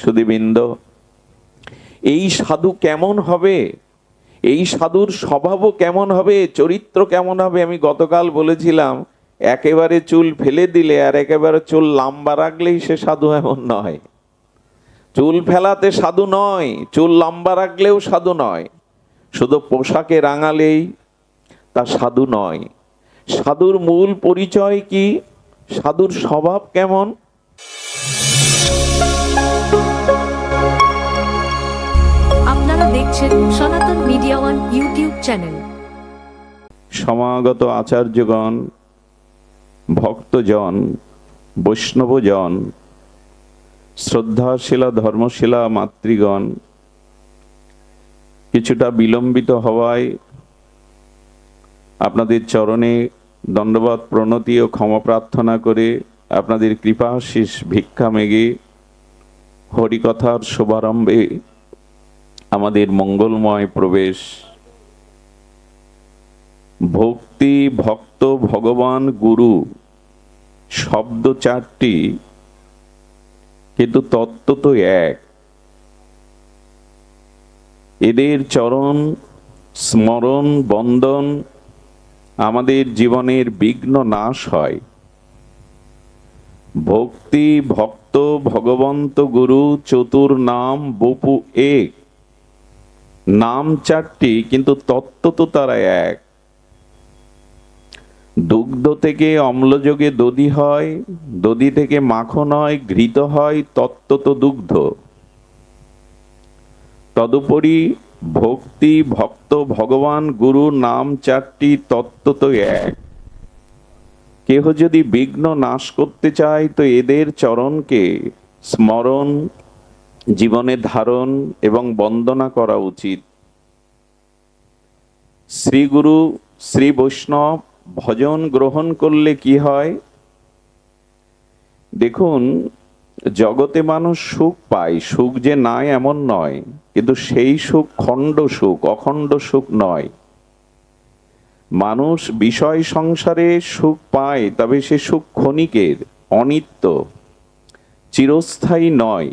সুধীবৃন্দ, এই সাধু কেমন হবে, এই সাধুর স্বভাবও কেমন হবে, চরিত্র কেমন হবে? আমি গতকাল বলেছিলাম, একেবারে চুল ফেলে দিলে আর একেবারে চুল লম্বা রাখলেই সে সাধু এমন নয়। চুল ফেলাতে সাধু নয়, চুল লম্বা রাখলেও সাধু নয়, শুধু পোশাকে রাঙালেই তা সাধু নয়। সাধুর মূল পরিচয় কি? সাধুর স্বভাব কেমন? আপনারা দেখছেন সনাতন মিডিয়া ওয়ান ইউটিউব চ্যানেল। সমাগত আচার্যগণ, ভক্তজন, বৈষ্ণবজন, শ্রদ্ধাশীলা ধর্মশীলা মাতৃগণ, কিছুটা বিলম্বিত হওয়ায় আপনাদের চরণে দণ্ডবৎ প্রণতি ও ক্ষমা প্রার্থনা করে আপনাদের কৃপাশিস ভিক্ষা মেগে হরিকথার শুভারম্ভে আমাদের মঙ্গলময় প্রবেশ। ভক্তি, ভক্ত, ভগবান, গুরু শব্দ চারটি, কিন্তু তত্ত্ব তো এক। এদের চরণ স্মরণ বন্দন আমাদের জীবনের বিঘ্ন নাশ হয়। ভক্তি, ভক্ত, ভগবন্ত, গুরু চতুর নাম বপু এক। নাম চারটি, কিন্তু তত্ত্ব তো তারা এক। দুগ্ধ থেকে অম্লযোগে দধি হয়, দধি থেকে মাখন হয়, ঘৃত হয়, তত্ত্ব তো দুগ্ধ। তদুপরি ভক্তি, ভক্ত, ভগবান, গুরু নাম চারটি, তত্ত্ব তো এক। কেহ যদি বিঘ্ন নাশ করতে চায় তো এদের চরণকে স্মরণ, জীবনে ধারণ এবং বন্দনা করা উচিত। শ্রীগুরু, শ্রী বৈষ্ণব ভজন গ্রহণ করলে কি হয়? দেখুন, জগতে মানুষ সুখ পায়, সুখ যে নাই এমন নয়, কিন্তু সেই সুখ খণ্ড সুখ, অখণ্ড সুখ নয়। মানুষ বিষয় সংসারে সুখ পায়, তবে সে সুখ ক্ষণিকের, অনিত্য, চিরস্থায়ী নয়।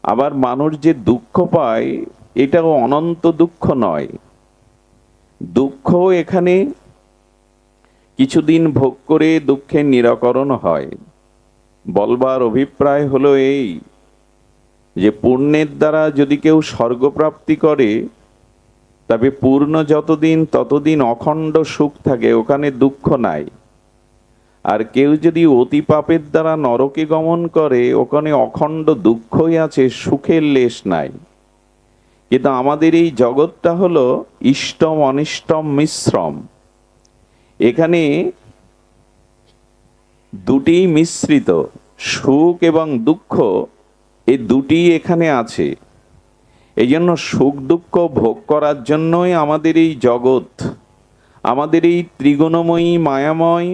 আবার মানুষ যে দুঃখ পায়, এটাও অনন্ত দুঃখ নয়। দুঃখ এখানে কিছুদিন ভোগ করে দুঃখের নিরাকরণ হয়। বলবার অভিপ্রায় হলো এই, যে পুণ্যের দ্বারা যদি কেউ স্বর্গপ্রাপ্তি করে, তবে পূর্ণ যতদিন ততদিন অখণ্ড সুখ থাকে, ওখানে দুঃখ নাই। আর কেউ যদি অতি পাপের দ্বারা নরকে গমন করে, ওখানে অখণ্ড দুঃখই আছে, সুখের লেশ নাই। কিন্তু আমাদের এই জগৎটা হলো ইষ্টম অনিষ্টম মিশ্রম। এখানে দুটি মিশ্রিত, সুখ এবং দুঃখ, এই দুটি এখানে আছে। এই জন্য সুখ দুঃখ ভোগ করার জন্যই আমাদের এই জগৎ, আমাদের এই ত্রিগুণময়ী মায়াময়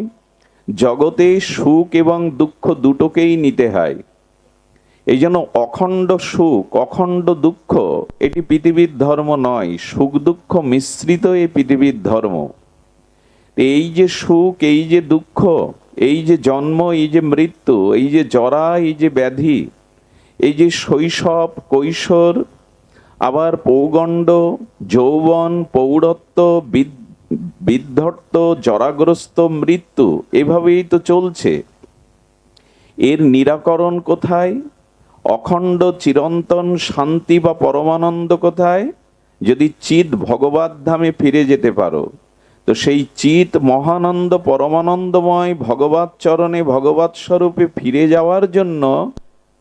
জগতে সুখ এবং দুঃখ দুটোকেই নিতে হয়। এই জন্য অখণ্ড সুখ, অখণ্ড দুঃখ এটি পৃথিবীর ধর্ম নয়। সুখ দুঃখ মিশ্রিত এই পৃথিবীর ধর্ম। এই যে সুখ, এই যে দুঃখ, এই যে জন্ম, এই যে মৃত্যু, এই যে জরা, এই যে ব্যাধি, এই যে শৈশব, কৈশোর, আবার পৌগণ্ড, যৌবন, পৌরত্ব, বৃদ্ধত্ব, জরাগ্রস্ত, মৃত্যু, এভাবেই তো চলছে। এর নিরাকরণ কোথায়? অখণ্ড চিরন্তন শান্তি বা পরমানন্দ কোথায়? যদি চিৎ ভগবত ধামে ফিরে যেতে পারো, তো সেই চিৎ মহানন্দ পরমানন্দময় ভগবত চরণে ভগবত স্বরূপে ফিরে যাওয়ার জন্য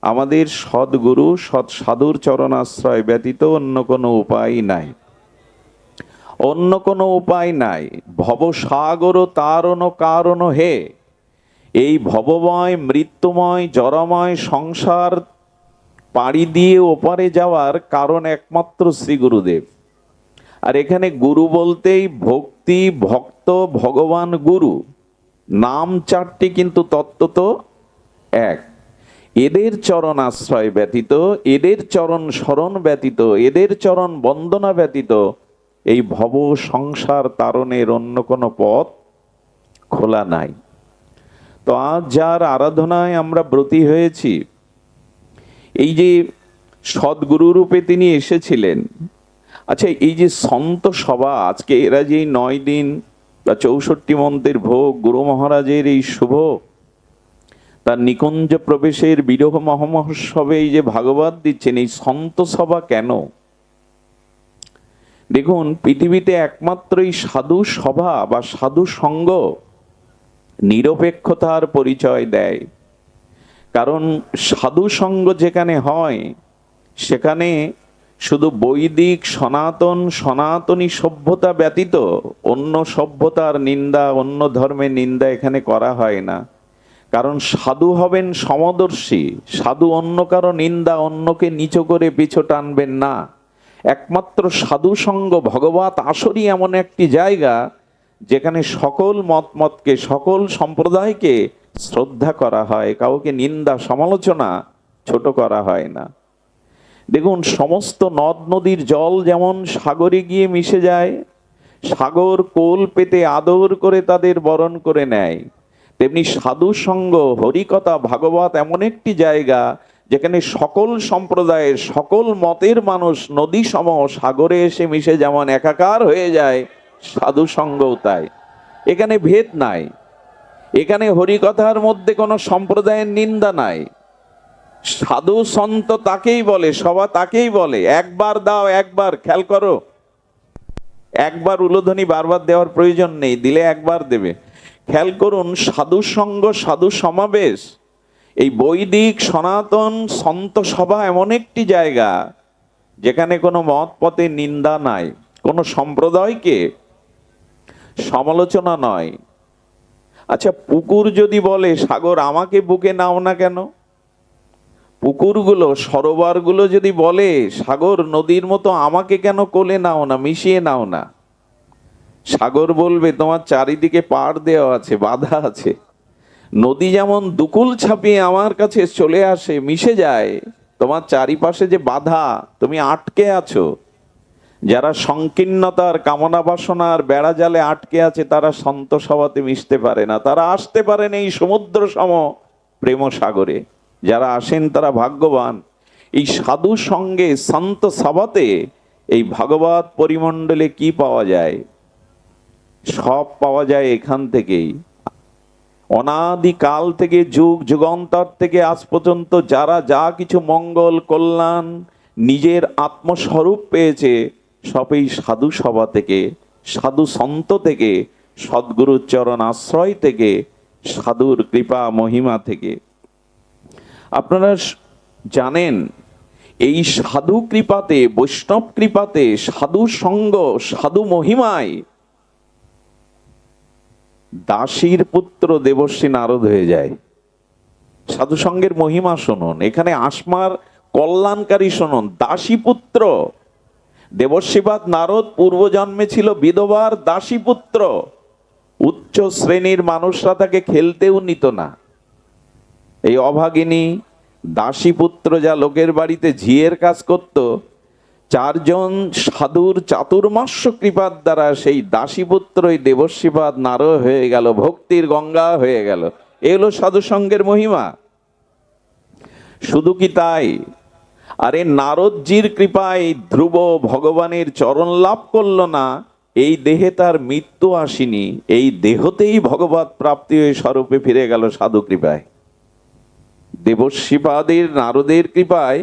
আমাদের সদ্গুরু সৎ সাধুর চরণাশ্রয় ব্যতীত অন্য কোনো উপায় নাই। অন্য কোনো উপায় নাই। ভবসাগর তারণ কারণ হে, এই ভবময় মৃত্যুময় জরাময় সংসার পাড়ি দিয়ে ওপারে যাওয়ার কারণ একমাত্র শ্রী গুরুদেব। আর এখানে গুরু বলতেই ভক্তি, ভক্ত, ভগবান, গুরু নাম চারটি, কিন্তু তত্ত্ব তো এক। এদের চরণ আশ্রয় ব্যতীত, এদের চরণ স্মরণ ব্যতীত, এদের চরণ বন্দনা ব্যতীত এই ভব সংসার তারণের অন্য কোনো পথ খোলা নাই। তো আজ যার আরাধনায় আমরা ব্রতী হয়েছি, এই যে সদ্গুরু রূপে তিনি এসেছিলেন। আচ্ছা, এই যে সন্ত সভা, আজকে এরা যে 9 দিন বা 64 মন্ত্রের ভোগ, গুরু মহারাজের এই শুভ তার নিকুঞ্জ প্রবেশের বিরহ মহোৎসবে এই যে ভাগবত দিচ্ছেন, এই সন্ত সভা কেন? দেখুন, পৃথিবীতে একমাত্র এই সাধু সভা বা সাধু সঙ্গ নিরপেক্ষতার পরিচয় দেয়। কারণ সাধু সঙ্গ যেখানে হয়, সেখানে শুধু বৈদিক সনাতনী সভ্যতা ব্যতীত অন্য সভ্যতার নিন্দা, অন্য ধর্মের নিন্দা এখানে করা হয় না। কারণ সাধু হবেন সমদর্শী, সাধু অন্য কারো নিন্দা, অন্যকে নিচু করে পিছু টানবেন না। একমাত্র সাধু সঙ্গ ভগবত আসরই এমন একটি জায়গা যেখানে সকল মতকে, সকল সম্প্রদায়কে শ্রদ্ধা করা হয়, কাউকে নিন্দা সমালোচনা ছোট করা হয় না। দেখুন, সমস্ত নদ নদীর জল যেমন সাগরে গিয়ে মিশে যায়, সাগর কোল পেতে আদর করে তাদের বরণ করে নেয়, তেমনি সাধু সঙ্গ, হরিকথা, ভাগবত এমন একটি জায়গা যেখানে সকল সম্প্রদায়ের, সকল মতের মানুষ নদী সম সাগরে এসে মিশে যেমন একাকার হয়ে যায়, সাধু সঙ্গও তাই। এখানে ভেদ নাই, এখানে হরিকথার মধ্যে কোনো সম্প্রদায়ের নিন্দা নাই। সাধু সন্ত তাকেই বলে, সভা তাকেই বলে। একবার দাও, একবার, খেয়াল করো, একবার উলোধ্বনি বারবার দেওয়ার প্রয়োজন নেই, দিলে একবার দেবে। খেয়াল করুন, সাধু সঙ্গ, সাধু সমাবেশ, এই বৈদিক সনাতন সন্ত সভা এমন একটি জায়গা যেখানে কোনো মত পথে নিন্দা নাই, কোনো সম্প্রদায়কে সমালোচনা নয়। আচ্ছা, পুকুর যদি বলে সাগর আমাকে বুকে নাও না কেন, পুকুরগুলো, সরোবরগুলো যদি বলে সাগর নদীর মতো আমাকে কেন কোলে নাও না, মিশিয়ে নাও না, সাগর বলবে তোমার চারিদিকে পাড় দেওয়া আছে, বাধা আছে। নদী যেমন দুকুল ছাপিয়ে আমার কাছে চলে আসে, মিশে যায়, তোমার চারিপাশে যে বাধা, তুমি আটকে আছো। যারা সংকীর্ণতার, কামনা বাসনার বেড়া জালে আটকে আছে, তারা সন্ত সভাতে মিশতে পারে না, তারা আসতে পারেন এই সমুদ্র সম প্রেম সাগরে। যারা আসেন তারা ভাগ্যবান। এই সাধু সঙ্গে, সন্ত সভাতে, এই ভাগবত পরিমণ্ডলে কি পাওয়া যায়? সব পাওয়া যায় এখান থেকেই। অনাদিকাল থেকে, যুগ যুগান্তর থেকে আজ পর্যন্ত যারা যা কিছু মঙ্গল কল্যাণ নিজের আত্মস্বরূপ পেয়েছে, সব এই সাধু সভা থেকে, সাধু সন্ত থেকে, সদ্গুরুর চরণ আশ্রয় থেকে, সাধুর কৃপা মহিমা থেকে। আপনারা জানেন, এই সাধু কৃপাতে, বৈষ্ণব কৃপাতে, সাধু সঙ্গ, সাধু মহিমায় দাসীর পুত্র দেবর্ষী নারদ হয়ে যায়। সাধু সঙ্গের মহিমা শুনুন, এখানে আসমার কল্যাণকারী শুনুন। দাসী পুত্র দেবর্ষীবাদ নারদ পূর্বজন্মে ছিল বিধবার দাসী পুত্র। উচ্চ শ্রেণীর মানুষরা তাকে খেলতেও নিত না। এই অভাগিনী দাসী পুত্র যা লোকের বাড়িতে ঝিয়ের কাজ করত, 4 জন সাধুর চাতুর্মাস্য কৃপার দ্বারা সেই দাসীপুত্রই দেবর্ষীপাদ নারদ হয়ে গেল, ভক্তির গঙ্গা হয়ে গেল। এ হলো সাধু সঙ্গের মহিমা। শুধু কি তাই? আরে নারদজির কৃপায় ধ্রুব ভগবানের চরণ লাভ করল না, এই দেহে তার মৃত্যু আসেনি, এই দেহতেই ভগবত প্রাপ্তি হয়ে স্বরূপে ফিরে গেল সাধু কৃপায়। দেবর্ষীপাদের, নারদের কৃপায়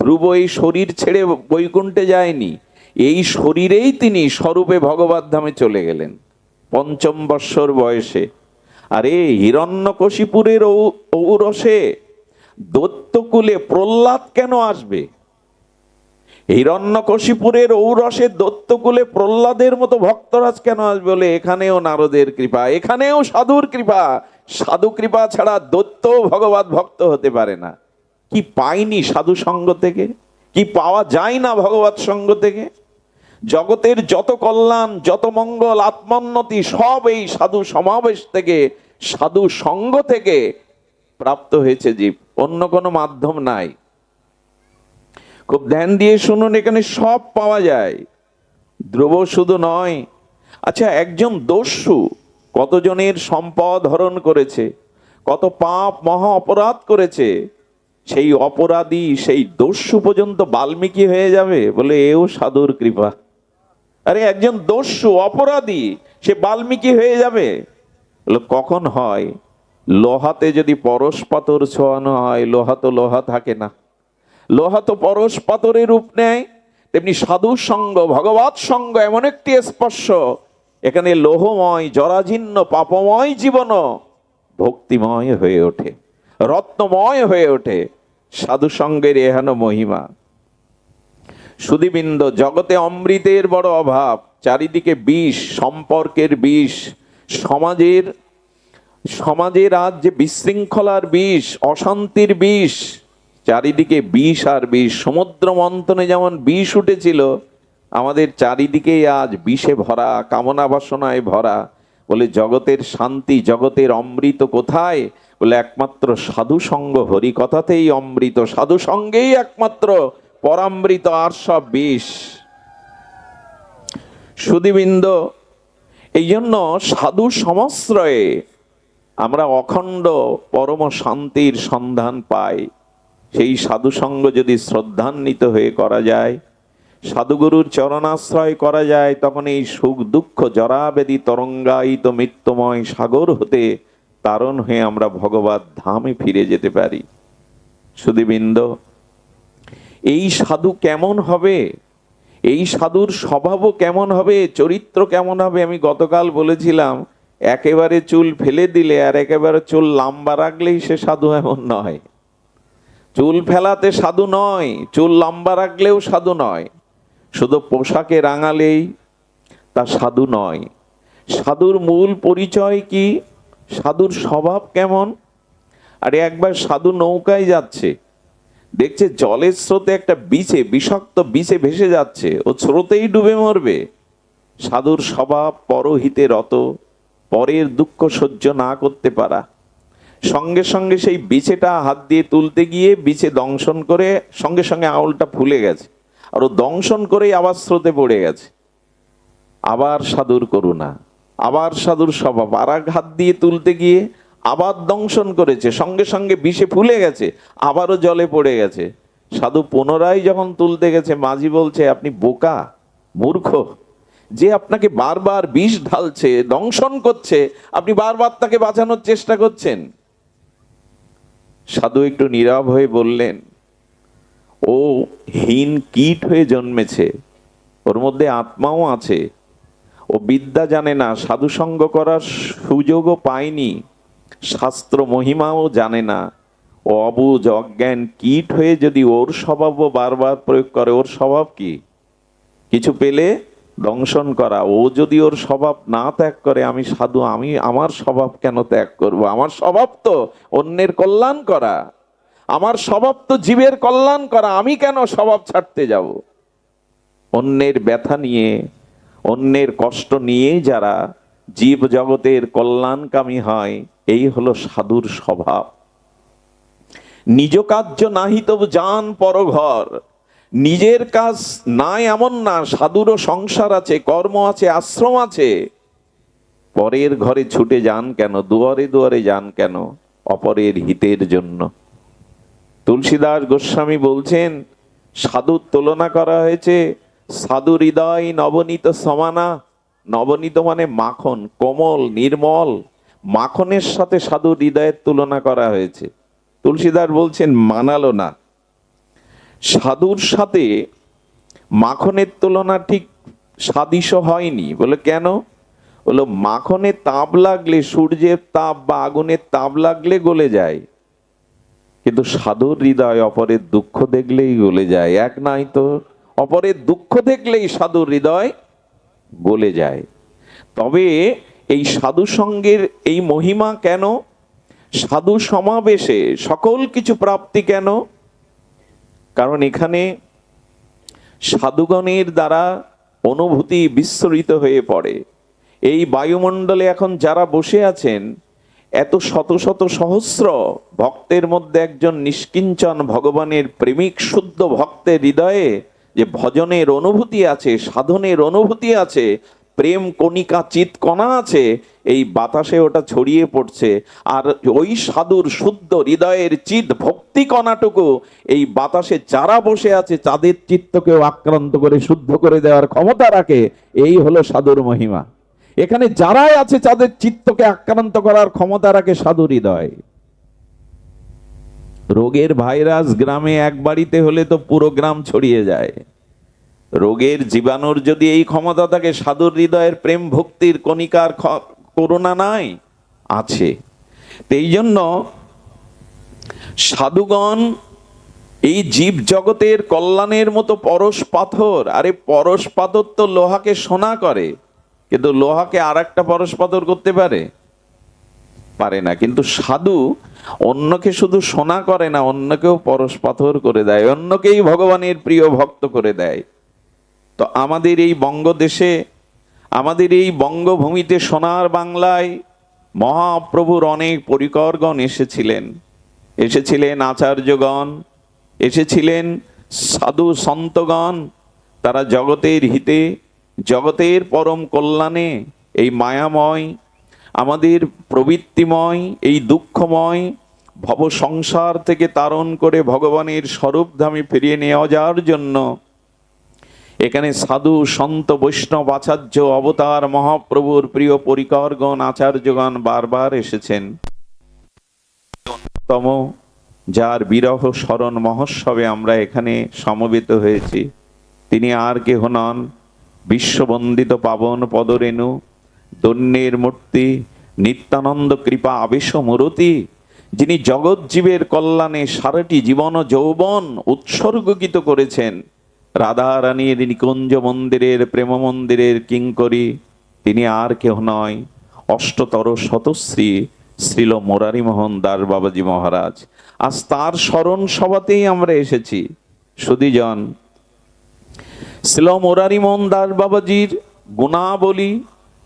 ধ্রুব এই শরীর ছেড়ে বৈকুণ্ঠে যায়নি, এই শরীরেই তিনি স্বরূপে ভগবত ধামে চলে গেলেন 5ম বৎসর বয়সে। আরে হিরণ্যকশিপুরের ঔরসে দৈত্যকুলে প্রহ্লাদ কেন আসবে? হিরণ্যকশিপুরের ঔরসে দৈত্যকুলে প্রহ্লাদের মতো ভক্তরাজ কেন আসবে? বলে এখানেও নারদের কৃপা, এখানেও সাধুর কৃপা। সাধু কৃপা ছাড়া দৈত্য ভগবত ভক্ত হতে পারে না। কি পাইনি সাধু সঙ্গ থেকে? কি পাওয়া যায় না ভগবত সঙ্গ থেকে? জগতের যত কল্যাণ, যত মঙ্গল, আত্মোন্নতি সব এই সাধু সমাবেশ থেকে, সাধু সঙ্গ থেকে প্রাপ্ত হয়েছে জীব, অন্য কোনো মাধ্যম নাই। খুব ধ্যান দিয়ে শুনুন, এখানে সব পাওয়া যায়। ধ্রুব শুধু নয়। আচ্ছা, একজন দস্যু কতজনের সম্পদ হরণ করেছে, কত পাপ মহা অপরাধ করেছে, সেই অপরাধী, সেই দস্যু পর্যন্ত বাল্মীকি হয়ে যাবে? বলে এও সাধুর কৃপা। আরে একজন দস্যু অপরাধী সে বাল্মীকি হয়ে যাবে? বলে কখন হয়? লোহাতে যদি পরশ পাথর ছোঁয়ানো হয়, লোহা তো লোহা থাকে না, লোহা তো পরশ পাথরের রূপ নেয়। তেমনি সাধু সঙ্গ, ভগবৎ সঙ্গ এমন একটি স্পর্শ, এখানে লোহময় জরাজীর্ণ পাপময় জীবন ভক্তিময় হয়ে ওঠে, রত্নময় হয়ে ওঠে। সাধু সঙ্গের এহেন মহিমা। সুধীবৃন্দ, জগতে অমৃতের বড় অভাব, চারিদিকে বিষ, সম্পর্কের বিষ, সমাজের আজ যে বিশৃঙ্খলার বিষ, অশান্তির বিষ, চারিদিকে বিষ আর বিষ। সমুদ্র মন্থনে যেমন বিষ উঠেছিল, আমাদের চারিদিকেই আজ বিষে ভরা, কামনা বাসনায় ভরা। বলে জগতের শান্তি, জগতের অমৃত কোথায়? বলে একমাত্র সাধু সঙ্গ, হরি কথাতেই অমৃত, সাধু সঙ্গেই একমাত্র পরামৃত, আর সব বিষ। সুধীবৃন্দ, এই জন্য সাধু সমাশ্রয়ে আমরা অখণ্ড পরম শান্তির সন্ধান পাই। সেই সাধু সঙ্গ যদি শ্রদ্ধান্বিত হয়ে করা যায়, সাধুগুরুর চরণাশ্রয় করা যায়, তখন এই সুখ দুঃখ জরাবেদী তরঙ্গায়িত মৃত্যুময় সাগর হতে তারণ হয়ে আমরা ভগবত ধামে ফিরে যেতে পারি। সুধীবৃন্দ, এই সাধু কেমন হবে? এই সাধুর স্বভাবও কেমন হবে, চরিত্র কেমন হবে? আমি গতকাল বলেছিলাম, একেবারে চুল ফেলে দিলে আর একেবারে চুল লম্বা রাখলেই সে সাধু এমন নয়। চুল ফেলাতে সাধু নয়, চুল লম্বা রাখলেও সাধু নয়। শুধু পোশাকে রাঙালেই তা সাধু নয়। সাধুর মূল পরিচয় কি? সাধুর স্বভাব কেমন? আরে একবার সাধু নৌকায় যাচ্ছে, দেখছে জলের স্রোতে একটা বিছে, বিষাক্ত বিছে ভেসে যাচ্ছে, ও স্রোতেই ডুবে মরবে। সাধুর স্বভাব পরহিতে রত, পরের দুঃখ সহ্য না করতে পারা। সঙ্গে সঙ্গে সেই বিছেটা হাত দিয়ে তুলতে গিয়ে বিছে দংশন করে সঙ্গে সঙ্গে আউলটা ফুলে গেছে, আর ও দংশন করেই আবার স্রোতে পড়ে গেছে। আবার সাধুর করুণা, আবার সাধুর স্বভাব, আর এক হাত দিয়ে তুলতে গিয়ে আবার দংশন করেছে, সঙ্গে সঙ্গে বিষে ফুলে গেছে, আবারও জলে পড়ে গেছে। সাধু পুনরায় যখন তুলতে গেছে, মাঝি বলছে, আপনি বোকা, মূর্খ, যে আপনাকে বারবার বিষ ঢালছে, দংশন করছে, আপনি বারবার তাকে বাঁচানোর চেষ্টা করছেন। সাধু একটু নীরব হয়ে বললেন, ও হীন কীট হয়ে জন্মেছে, ওর মধ্যে আত্মাও আছে, ও বিদ্যা জানে না, সাধু সঙ্গ করার সুযোগও পায়নি, শাস্ত্র মহিমাও জানে না, ও অবুঝ অজ্ঞান কীট হয়ে যদি ওর স্বভাবও বারবার প্রয়োগ করে, ওর স্বভাব কি? কিছু পেলে দংশন করা। ও যদি ওর স্বভাব না ত্যাগ করে, আমি সাধু, আমি আমার স্বভাব কেন ত্যাগ করব? আমার স্বভাব তো অন্যের কল্যাণ করা, আমার স্বভাব তো জীবের কল্যাণ করা, আমি কেন স্বভাব ছাড়তে যাব? অন্যের ব্যথা নিয়ে, অন্যের কষ্ট নিয়ে যারা জীব জগতের কল্যাণকামী হয়, এই হলো সাধুর স্বভাব। নিজ কার্য নাহি তবু যান পরঘর। নিজের কাজ নাই এমন না, সাধুরও সংসার আছে, কর্ম আছে, আশ্রম আছে। পরের ঘরে ছুটে যান কেন? দুয়ারে দুয়ারে যান কেন? অপরের হিতের জন্য। তুলসীদাস গোস্বামী বলছেন, সাধুর তুলনা করা হয়েছে সাধু হৃদয় নবনীত সমানা। নবনীত মানে মাখন, কোমল, নির্মল। মাখনের সাথে সাধু হৃদয়ের তুলনা করা হয়েছে। তুলসীদাস বলছেন মানালো না। সাধুর সাথে মাখনের তুলনা ঠিক সাদৃশ্য হয়নি। বলে কেন? বলো, মাখনে তাপ লাগলে, সূর্যের তাপ বা আগুনের তাপ লাগলে গলে যায়, কিন্তু সাধুর হৃদয় অপরের দুঃখ দেখলেই গলে যায়। এক নাই তো, অপরের দুঃখ দেখলেই সাধুর হৃদয় গলে যায়। তবে এই সাধু সঙ্গের এই মহিমা কেন? সাধু সমাবেশে সকল কিছু প্রাপ্তি কেন? কারণ এখানে সাধুগণের দ্বারা অনুভূতি বিস্তৃত হয়ে পড়ে। এই বায়ুমণ্ডলে এখন যারা বসে আছেন, এত শত শত সহস্র ভক্তের মধ্যে একজন নিষ্কিঞ্চন ভগবানের প্রেমিক শুদ্ধ ভক্তের হৃদয়ে যে ভজনের অনুভূতি আছে, সাধনের অনুভূতি আছে, প্রেম কণিকা চিৎকণা আছে, এই বাতাসে ওটা ছড়িয়ে পড়ছে, আর ওই সাধুর শুদ্ধ হৃদয়ের চিৎ ভক্তি কণাটুকু এই বাতাসে যারা বসে আছে তাদের চিত্তকেও আক্রান্ত করে শুদ্ধ করে দেওয়ার ক্ষমতা রাখে। এই হলো সাধুর মহিমা। এখানে যারাই আছে তাদের চিত্তকে আক্রান্ত করার ক্ষমতা রাখে সাধুর হৃদয়। রোগের ভাইরাস গ্রামে এক বাড়িতে হলে তো পুরো গ্রাম ছড়িয়ে যায়। রোগের জীবাণুর যদি এই ক্ষমতা থাকে, সাধুর হৃদয়ের প্রেম ভক্তির কণিকার করুণা নাই? আছে। এই জন্য সাধুগণ এই জীব জগতের কল্যাণের মতো পরশ পাথর, আরে পরশ পাথর তো লোহাকে সোনা করে, কিন্তু লোহাকে আর একটা পরশ পাথর করতে পারে? পারে না। কিন্তু সাধু অন্যকে শুধু সোনা করে না, অন্যকেও পরশ পাথর করে দেয়, অন্যকেই ভগবানের প্রিয় ভক্ত করে দেয়। তো আমাদের এই বঙ্গদেশে, আমাদের এই বঙ্গভূমিতে, সোনার বাংলায় মহাপ্রভুর অনেক পরিকরগণ এসেছিলেন। এসেছিলেন আচার্যগণ, এসেছিলেন সাধু সন্তগণ। তারা জগতের হিতে, জগতের পরম কল্যাণে এই মায়াময়, আমাদের প্রবৃত্তিময়, এই দুঃখময় ভব সংসার থেকে তারণ করে ভগবানের স্বরূপধামে ফিরিয়ে নিয়ে যাওয়ার জন্য এখানে সাধু সন্ত বৈষ্ণব আচার্য অবতার মহাপ্রভুর প্রিয় পরিকরগণ আচার্যগণ বারবার এসেছেন। অন্যতম যার বিরহ স্মরণ মহোৎসবে আমরা এখানে সমবেত হয়েছি, তিনি আর কেহ নন, বিশ্ববন্দিত পাবন পদরেণু, দন্যের মূর্তি, নিত্যানন্দ কৃপা আবেশ মূরতি, যিনি জগৎ জীবের কল্যাণে সারাটি জীবন যৌবন উৎসর্গীত করেছেন। রাধা রানীর নিকুঞ্জ মন্দিরের প্রেম মন্দিরের কিঙ্করী, তিনি আর কেহ নয়, অষ্টতর শতশ্রী শ্রীল মুরারি মোহন দাস বাবাজি মহারাজ। আজ তার স্মরণ সভাতেই আমরা এসেছি। সুধীজন, শ্রীল মুরারি মোহন দাস বাবাজির গুণাবলী,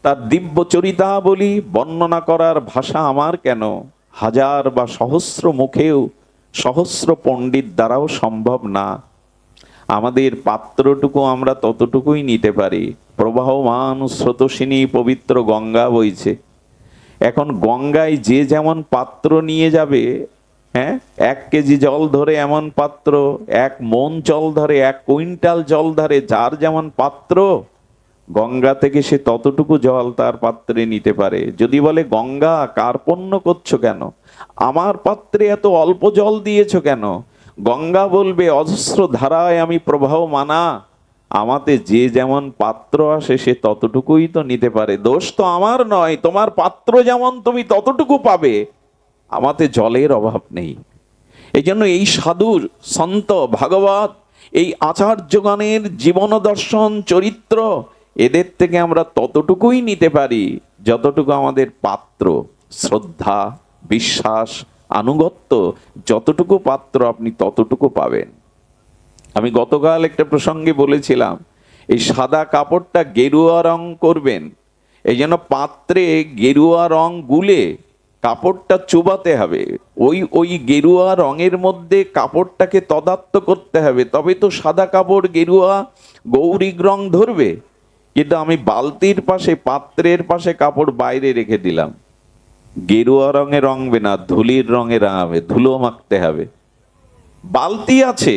তার দিব্য চরিতাবলী বর্ণনা করার ভাষা আমার কেন, হাজার বা সহস্র মুখেও, সহস্র পণ্ডিত দ্বারাও সম্ভব না। আমাদের পাত্রটুকু আমরা ততটুকুই নিতে পারি। প্রবাহমান স্রোতস্বিনী পবিত্র গঙ্গা বইছে। এখন গঙ্গায় যে যেমন পাত্র নিয়ে যাবে, হ্যাঁ, 1 কেজি জল ধরে এমন পাত্র, 1 মণ জল ধরে, 1 কুইন্টাল জল ধরে, যার যেমন পাত্র, গঙ্গা থেকে সে ততটুকু জল তার পাত্রে নিতে পারে। যদি বলে গঙ্গা কার্পণ্য করছো কেন, আমার পাত্রে এত অল্প জল দিয়েছো কেন, গঙ্গা বলবে অজস্র ধারায় আমি প্রবাহ মানা, আমাতে যে যেমন পাত্র আসে সে ততটুকুই তো নিতে পারে। দোষ তো আমার নয়, তোমার পাত্র যেমন তুমি ততটুকু পাবে, আমাতে জলের অভাব নেই। এই জন্য এই সাধুর সন্ত ভাগবত, এই আচার্যগণের জীবন দর্শন চরিত্র, এদের থেকে আমরা ততটুকুই নিতে পারি যতটুকু আমাদের পাত্র। শ্রদ্ধা, বিশ্বাস, আনুগত্য, যতটুকু পাত্র আপনি ততটুকু পাবেন। আমি গতকাল একটা প্রসঙ্গে বলেছিলাম, এই সাদা কাপড়টা গেরুয়া রং করবেন, এই জন্য পাত্রে গেরুয়া রং গুলে কাপড়টা চুবাতে হবে। ওই গেরুয়া রঙের মধ্যে কাপড়টাকে তদাত্ম করতে হবে, তবে তো সাদা কাপড় গেরুয়া গৌরিক রং ধরবে। কিন্তু আমি বালতির পাশে, পাত্রের পাশে কাপড় বাইরে রেখে দিলাম, গেরুয়া রঙে রঙবে না, ধুলির রঙে রাঙাবে, ধুলো মাখতে হবে। বালতি আছে,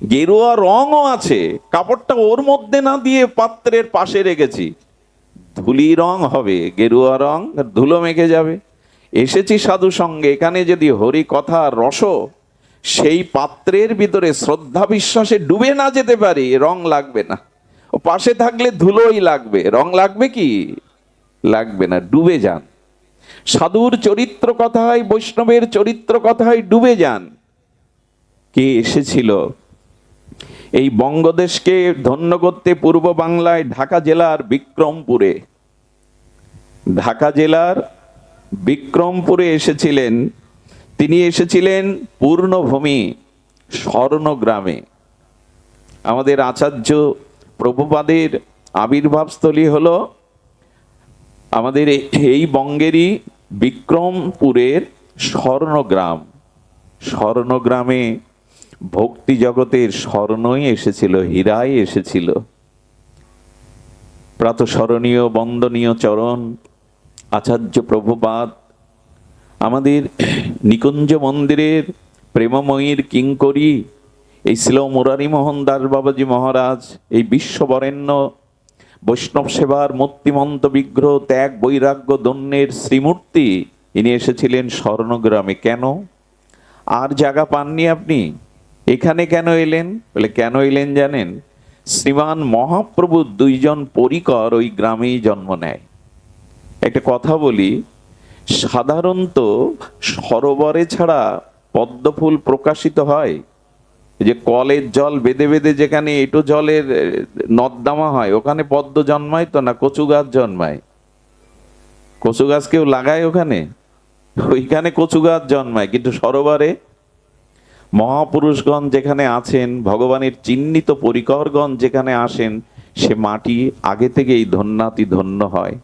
গেরুয়া রঙও আছে, কাপড়টা ওর মধ্যে না দিয়ে পাত্রের পাশে রেখেছি, ধুলি রং হবে, গেরুয়া রং ধুলো মেখে যাবে। এসেছি সাধু সঙ্গে, এখানে যদি হরি কথা রস সেই পাত্রের ভিতরে শ্রদ্ধা বিশ্বাসে ডুবে না যেতে পারি, রং লাগবে না। ও পাশে থাকলে ধুলোই লাগবে, রং লাগবে কি? লাগবে না। ডুবে যান সাধুর চরিত্র কথায়, বৈষ্ণবের চরিত্র কথায় ডুবে যান। কে এসেছিল এই বঙ্গদেশকে ধন্য করতে? পূর্ব বাংলায় ঢাকা জেলার বিক্রমপুরে, ঢাকা জেলার বিক্রমপুরে এসেছিলেন। তিনি এসেছিলেন পূর্ণভূমি স্বর্ণগ্রামে। আমাদের আচার্য প্রভুপাদের আবির্ভাবস্থলী হলো আমাদের এই বঙ্গেরই বিক্রমপুরের স্বর্ণগ্রাম। স্বর্ণগ্রামে ভক্তি জগতের স্বর্ণই এসেছিল, হীরাই এসেছিল। প্রাতঃস্মরণীয় বন্দনীয় চরণ আচার্য প্রভুপাদ আমাদের নিকুঞ্জ মন্দিরের প্রেমময়ীর কিঙ্করী, এই ছিল মুরারি মোহন দাস বাবাজি মহারাজ, এই বিশ্ববরেণ্য বৈষ্ণব সেবার মূর্তিমন্ত বিগ্রহ, ত্যাগ বৈরাগ্য দন্যের শ্রীমূর্তি, ইনি এসেছিলেন স্বর্ণগ্রামে। কেন? আর জায়গা পাননি আপনি, এখানে কেন এলেন? বলে কেন এলেন জানেন? শ্রীমান মহাপ্রভুর দুইজন পরিকর ওই গ্রামেই জন্ম নেয়। একটা কথা বলি, সাধারণত সরোবরে ছাড়া পদ্মফুল প্রকাশিত হয়? যে কলের জল বেঁধে বেঁধে যেখানে এঁটো জলের নর্দমা হয়, ওখানে পদ্ম জন্মায় তো না, কচু গাছ জন্মায়। কচু গাছ কেউ লাগায় ওখানে? ওইখানে কচু গাছ জন্মায়, কিন্তু সরোবরে মহাপুরুষগণ যেখানে আছেন, ভগবানের চিহ্নিত পরিকরগণ যেখানে আসেন, সে মাটি আগে থেকেই ধন্যাতি ধন্য হয়।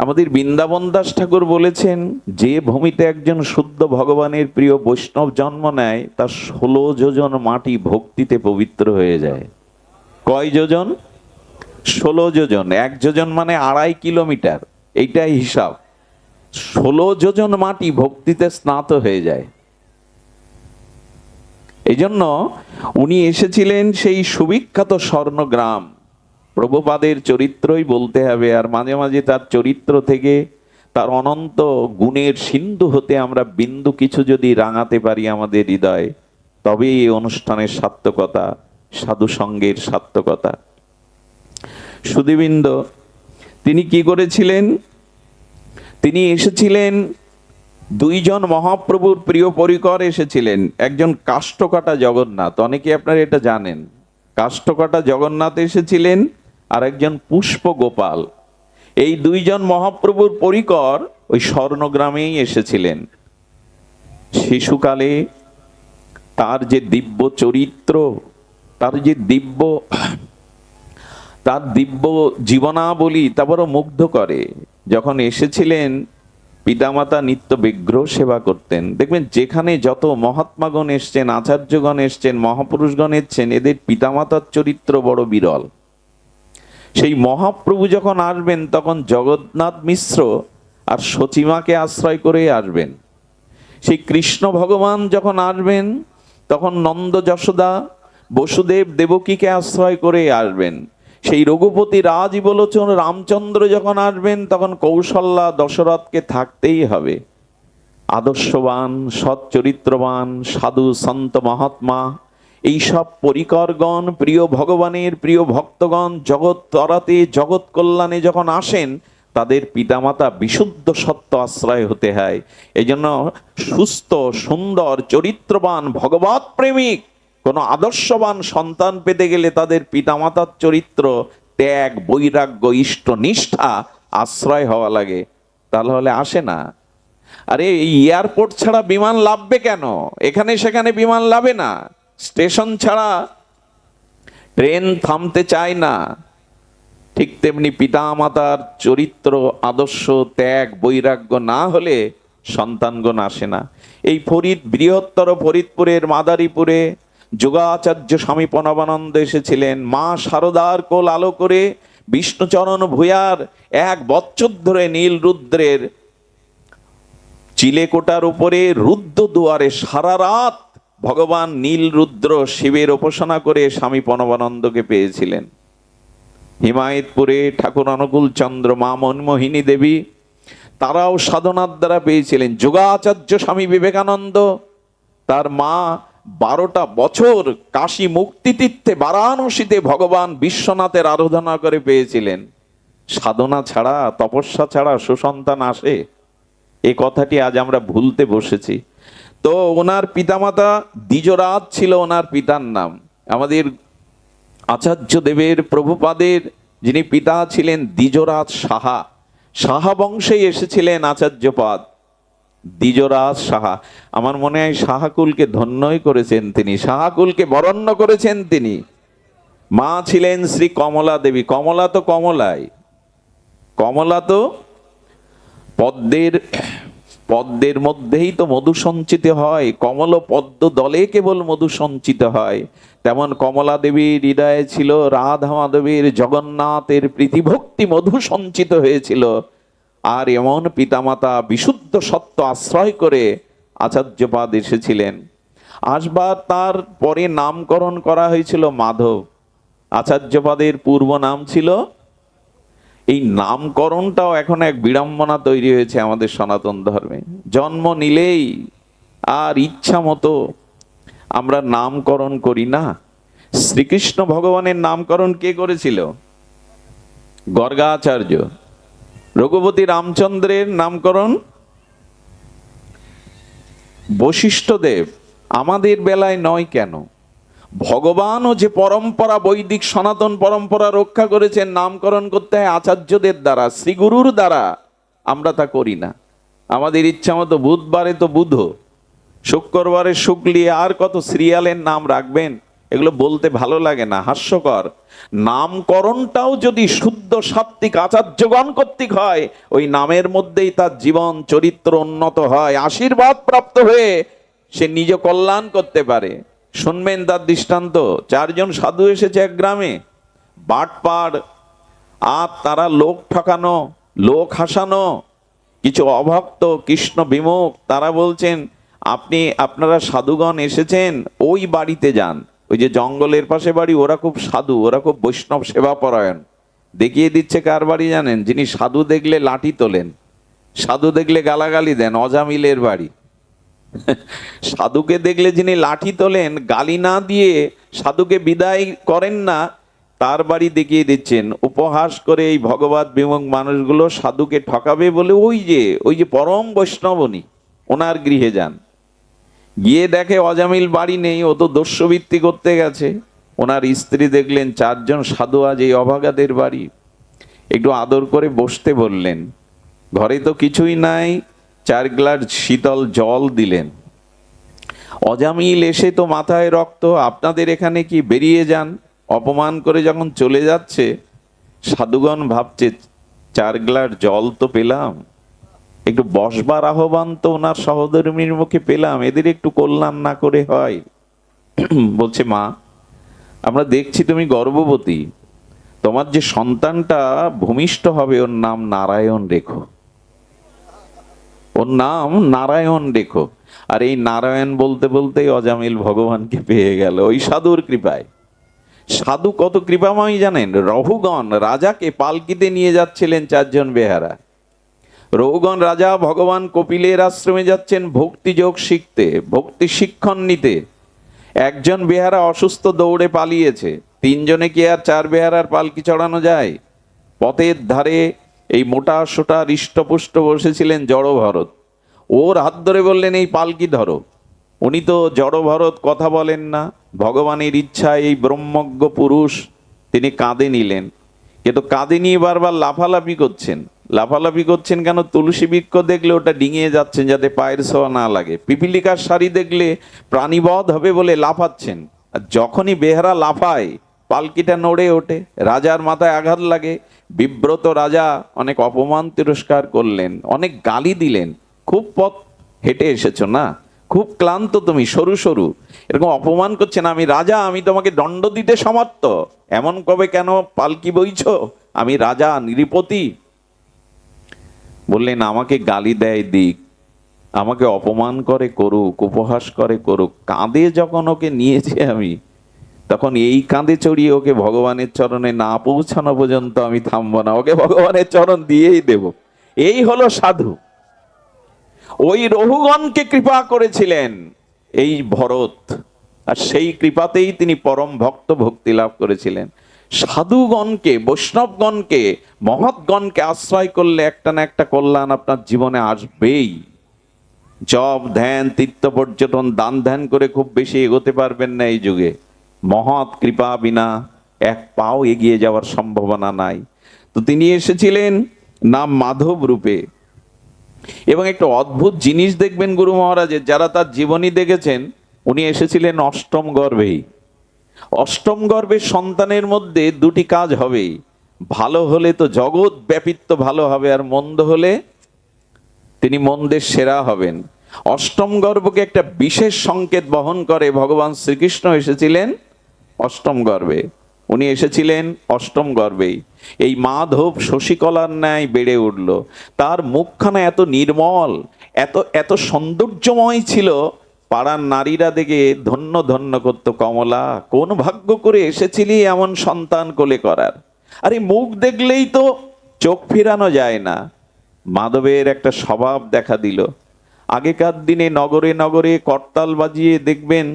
আমাদের বৃন্দাবন দাস ঠাকুর বলেছেন, যে ভূমিতে একজন শুদ্ধ ভগবানের প্রিয় বৈষ্ণব জন্ম নেয়, তার 16 যোজন মাটি ভক্তিতে পবিত্র হয়ে যায়। কয় যোজন? 16 যোজন। 1 যোজন মানে 2.5 কিলোমিটার, এইটাই হিসাব। 16 যোজন মাটি ভক্তিতে স্নাত হয়ে যায়। এই জন্য উনি এসেছিলেন সেই সুবিখ্যাত স্বর্ণগ্রাম। প্রভুপাদের চরিত্রই বলতে হবে, আর মাঝে মাঝে তার চরিত্র থেকে, তার অনন্ত গুণের সিন্ধু হতে আমরা বিন্দু কিছু যদি রাঙাতে পারি আমাদের হৃদয়, তবে এই অনুষ্ঠানের সার্থকতা, সাধু সঙ্গের সার্থকতা। সুধীবৃন্দ, তিনি কি করেছিলেন? তিনি এসেছিলেন, দুইজন মহাপ্রভুর প্রিয় পরিকর এসেছিলেন। একজন কাষ্ঠকাটা জগন্নাথ, অনেকে আপনারা এটা জানেন, কাষ্ঠকাটা জগন্নাথ এসেছিলেন, আর একজন পুষ্প গোপাল। এই দুইজন মহাপ্রভুর পরিকর ওই স্বর্ণগ্রামেই এসেছিলেন। শিশুকালে তার যে দিব্য চরিত্র, তার যে তার দিব্য জীবনাবলী, তা বড় মুগ্ধ করে। যখন এসেছিলেন, পিতামাতা নিত্য বিগ্রহ সেবা করতেন। দেখবেন যেখানে যত মহাত্মাগণ এসছেন, আচার্যগণ এসছেন, মহাপুরুষগণ এসছেন, এদের পিতামাতার চরিত্র বড় বিরল। সেই মহাপ্রভু যখন আসবেন, তখন জগন্নাথ মিশ্র আর সচিমাকে আশ্রয় করে আসবেন। সেই কৃষ্ণ ভগবান যখন আসবেন, তখন নন্দ যশোদা বসুদেব দেবকীকে আশ্রয় করে আসবেন। সেই রঘুপতি রাজীবলোচন রামচন্দ্র যখন আসবেন, তখন কৌশল্যা দশরথকে থাকতেই হবে। আদর্শবান, সৎ চরিত্রবান, সাধু সন্ত মহাত্মা, এইসব পরিকরগণ, প্রিয় ভগবানের প্রিয় ভক্তগণ জগৎ তরাতে, জগৎ কল্যাণে যখন আসেন, তাদের পিতামাতা বিশুদ্ধ সত্য আশ্রয় হতে হয়। এই জন্য সুস্থ, সুন্দর, চরিত্রবান, ভগবৎ প্রেমিক কোন আদর্শবান সন্তান পেতে গেলে তাদের পিতামাতার চরিত্র, ত্যাগ, বৈরাগ্য, ইষ্ট নিষ্ঠা আশ্রয় হওয়া লাগে। তাহলে আসে না। আরে এই এয়ারপোর্ট ছাড়া বিমান লাভবে কেন? এখানে সেখানে বিমান লাভে না। স্টেশন ছাড়া ট্রেন থামতে চায় না। ঠিক তেমনি পিতামাতার চরিত্র, আদর্শ, ত্যাগ, বৈরাগ্য না হলে সন্তানগণ আসে না। এই বৃহত্তর ফরিদপুরের মাদারীপুরে যোগাচার্য স্বামী প্রণবানন্দ এসেছিলেন। মা শারদার কোল আলো করে বিষ্ণুচরণ ভূয়ার 1 বছর ধরে নীল রুদ্রের চিলেকোটার উপরে রুদ্র দুয়ারে সারা রাত ভগবান নীল রুদ্র শিবের উপাসনা করে স্বামী প্রণবানন্দকে পেয়েছিলেন। হিমায়তপুরে ঠাকুর অনুকূল চন্দ্র, মা মনমোহিনী দেবী, তারাও সাধনার দ্বারা পেয়েছিলেন। যোগাচার্য স্বামী বিবেকানন্দ, তার মা 12টা বছর কাশী মুক্তিতীর্থে বারাণসীতে ভগবান বিশ্বনাথের আরাধনা করে পেয়েছিলেন। সাধনা ছাড়া, তপস্যা ছাড়া সুসন্তান আসে? এ কথাটি আজ আমরা ভুলতে বসেছি। তো ওনার পিতামাতা দ্বিজরাজ ছিল ওনার পিতার নাম। আমাদের আচার্য দেবের, প্রভুপাদের যিনি পিতা ছিলেন দ্বিজরাজ সাহা, সাহা বংশেই এসেছিলেন আচার্যপাদ। দ্বিজরাজ সাহা, আমার মনে হয় সাহাকুলকে ধন্যই করেছেন তিনি, সাহাকুলকে বরণ্য করেছেন তিনি। মা ছিলেন শ্রী কমলা দেবী। কমলা তো কমলাই, কমলা তো পদ্মের মধ্যেই তো মধু সঞ্চিত হয়। কমল পদ্ম দলে কেবল মধু সঞ্চিত হয়। তেমন কমলা দেবীর হৃদয়ে ছিল রাধা মাধবীর, জগন্নাথের প্রীতিভক্তি মধু সঞ্চিত হয়েছিল। আর এমন পিতামাতা বিশুদ্ধ সত্য আশ্রয় করে আচার্যপাদ এসেছিলেন। আসবার তার পরে নামকরণ করা হয়েছিল মাধব। আচার্যপাদের পূর্ব নাম ছিল, এই নামকরণটাও এখন এক বিড়ম্বনা তৈরি হয়েছে আমাদের সনাতন ধর্মে। জন্ম নিলেই আর ইচ্ছা মতো আমরা নামকরণ করি না। শ্রীকৃষ্ণ ভগবানের নামকরণ কে করেছিল? গর্গাচার্য। রঘুপতি রামচন্দ্রের নামকরণ বশিষ্ঠদেব। আমাদের বেলায় নয় কেন? ভগবানও যে পরম্পরা, বৈদিক সনাতন পরম্পরা রক্ষা করেছেন, নামকরণ করতে হয় আচার্যদের দ্বারা, শ্রীগুরুর দ্বারা। আমরা তা করি না। আমাদের ইচ্ছা মতো বুধবারে তো বুধ, শুক্রবারে শুক্লি, আর কত সিরিয়ালের নাম রাখবেন, এগুলো বলতে ভালো লাগে না, হাস্যকর। নামকরণটাও যদি শুদ্ধ সাত্ত্বিক আচার্যগণ কর্তৃক হয়, ওই নামের মধ্যেই তার জীবন চরিত্র উন্নত হয়, আশীর্বাদ প্রাপ্ত হয়ে সে নিজ কল্যাণ করতে পারে। শুনবেন তার দৃষ্টান্ত। 4 জন সাধু এসেছে এক গ্রামে, বাটপার, আর তারা লোক ঠকানো, লোক হাসানো, কিছু অভক্ত কৃষ্ণ বিমুখ। তারা বলছেন, আপনারা সাধুগণ এসেছেন, ওই বাড়িতে যান, ওই যে জঙ্গলের পাশে বাড়ি, ওরা খুব সাধু, ওরা খুব বৈষ্ণব সেবা পরায়ণ। দেখিয়ে দিচ্ছে কার বাড়ি জানেন? যিনি সাধু দেখলে লাঠি তোলেন, সাধু দেখলে গালাগালি দেন, অজামিলের বাড়ি। সাধুকে দেখলে যিনি লাঠি তোলেন, গালি না দিয়ে সাধুকে বিদায় করেন না, তার বাড়ি দেখিয়ে দিচ্ছেন। উপহাস করে এই ভগবত বিমুখ মানুষগুলো সাধুকে ঠকাবে বলে ওই যে পরম বৈষ্ণবনী, ওনার গৃহে যান। গিয়ে দেখে অজামিল বাড়ি নেই, ও তো দস্যুবৃত্তি করতে গেছে। ওনার স্ত্রী দেখলেন 4 জন সাধু আজ এই অভাগাদের বাড়ি, একটু আদর করে বসতে বললেন। ঘরে তো কিছুই নাই, 4 গ্লাস শীতল জল দিলেন। অজামিল এসে তো মাথায় রক্ত, আপনাদের এখানে কি, বেরিয়ে যান। অপমান করে যখন চলে যাচ্ছে, সাধুগণ ভাবছে 4 গ্লাস জল তো পেলাম, একটু বসবার আহ্বান তো ওনার সহধর্মীর মুখে পেলাম, এদের একটু কল্যাণ না করে হয়? বলছে, মা, আমরা দেখছি তুমি গর্ভবতী, তোমার যে সন্তানটা ভূমিষ্ঠ হবে, ওর নাম নারায়ণ রেখো, ওর নাম নারায়ণ রেখো। আর এই নারায়ণ বলতে বলতেই অজামিল ভগবানকে পেয়ে গেল ওই সাধুর কৃপায়। সাধু কত কৃপাময় জানেন? রঘুগণ রাজাকে পালকিতে নিয়ে যাচ্ছিলেন 4 জন বেহারা। রঘুগণ রাজা ভগবান কপিলের আশ্রমে যাচ্ছেন ভক্তি যোগ শিখতে, ভক্তি শিক্ষণ নিতে। একজন বেহারা অসুস্থ, দৌড়ে পালিয়েছে। 3 জনে কি আর 4 বেহারার পালকি চড়ানো যায়? পথের ধারে এই মোটা সোটা হৃষ্টপুষ্ট বসেছিলেন জড় ভরত। ওর হাত ধরে বললেন, এই পালকি ধরো। উনি তো জড় ভরত কথা বলেন না, ভগবানের ইচ্ছায় এই ব্রহ্মজ্ঞ পুরুষ তিনি কাঁধে নিলেন। কিন্তু কাঁধে নিয়ে বারবার লাফালাফি করছেন। লাফালাফি করছেন কেন? তুলসী বৃক্ষ দেখলে ওটা ডিঙিয়ে যাচ্ছেন যাতে পায়ের ছোঁয়া না লাগে। পিপিলিকার শাড়ি দেখলে প্রাণীবধ হবে বলে লাফাচ্ছেন। আর যখনই বেহারা লাফায়, পালকিটা নড়ে ওঠে, রাজার মাথায় আঘাত লাগে। বিব্রত রাজা অনেক অপমান তিরস্কার করলেন, অনেক গালি দিলেন। খুব পথ হেঁটে এসেছো না, খুব ক্লান্ত তুমি, সরু সরু, এরকম অপমান করছেন। আমি রাজা, আমি তোমাকে দণ্ড দিতে সমর্থ, এমন কবে কেন পালকি বইছো? আমি রাজা, নৃপতি। বললেন, আমাকে গালি দেয় দিক, আমাকে অপমান করে করুক, উপহাস করে করুক, কাঁধে যখন ওকে নিয়েছে আমি, তখন এই কাঁধে চড়িয়ে ওকে ভগবানের চরণে না পৌঁছানো পর্যন্ত আমি থামবো না, ওকে ভগবানের চরণ দিয়েই দেব। এই হলো সাধু। ওই রঘুগণকে কৃপা করেছিলেন এই ভরত, আর সেই কৃপাতেই তিনি পরম ভক্ত ভক্তি লাভ করেছিলেন। সাধুগণকে, বৈষ্ণবগণকে, মহৎগণকে আশ্রয় করলে একটা না একটা কল্যাণ আপনার জীবনে আসবেই। জপ, ধ্যান, তীর্থ পর্যটন, দান ধ্যান করে খুব বেশি এগোতে পারবেন না এই যুগে। মহৎ কৃপা বিনা এক পাও এগিয়ে যাওয়ার সম্ভাবনা নাই। তো তিনি এসেছিলেন নাম মাধব রূপে। এবং একটা অদ্ভুত জিনিস দেখবেন গুরু মহারাজের, যারা তার জীবনী দেখেছেন, উনি এসেছিলেন 8ম গর্ভেই। 8ম গর্ভের সন্তানের মধ্যে 2টি কাজ হবেই। ভালো হলে তো জগৎ ব্যাপিত্ব ভালো হবে, আর মন্দ হলে তিনি মন্দের সেরা হবেন। 8ম গর্ভকে একটা বিশেষ সংকেত বহন করে। ভগবান শ্রীকৃষ্ণ এসেছিলেন 8ম গর্ভে, উনি এসেছিলেন 8ম গর্ভেই। এই মাধব শশীকলার ন্যায় বেড়ে উঠল। তার মুখখানা এত নির্মল, এত এত সৌন্দর্যময় ছিল, পাড়ার নারীরা দেখে ধন্য ধন্য করত, কমলা কোন ভাগ্য করে এসেছিলি এমন সন্তান কোলে করার। আরে মুখ দেখলেই তো চোখ ফিরানো যায় না। মাধবের একটা স্বভাব দেখা দিল। আগেকার দিনে নগরে নগরে করতাল বাজিয়ে দেখবেন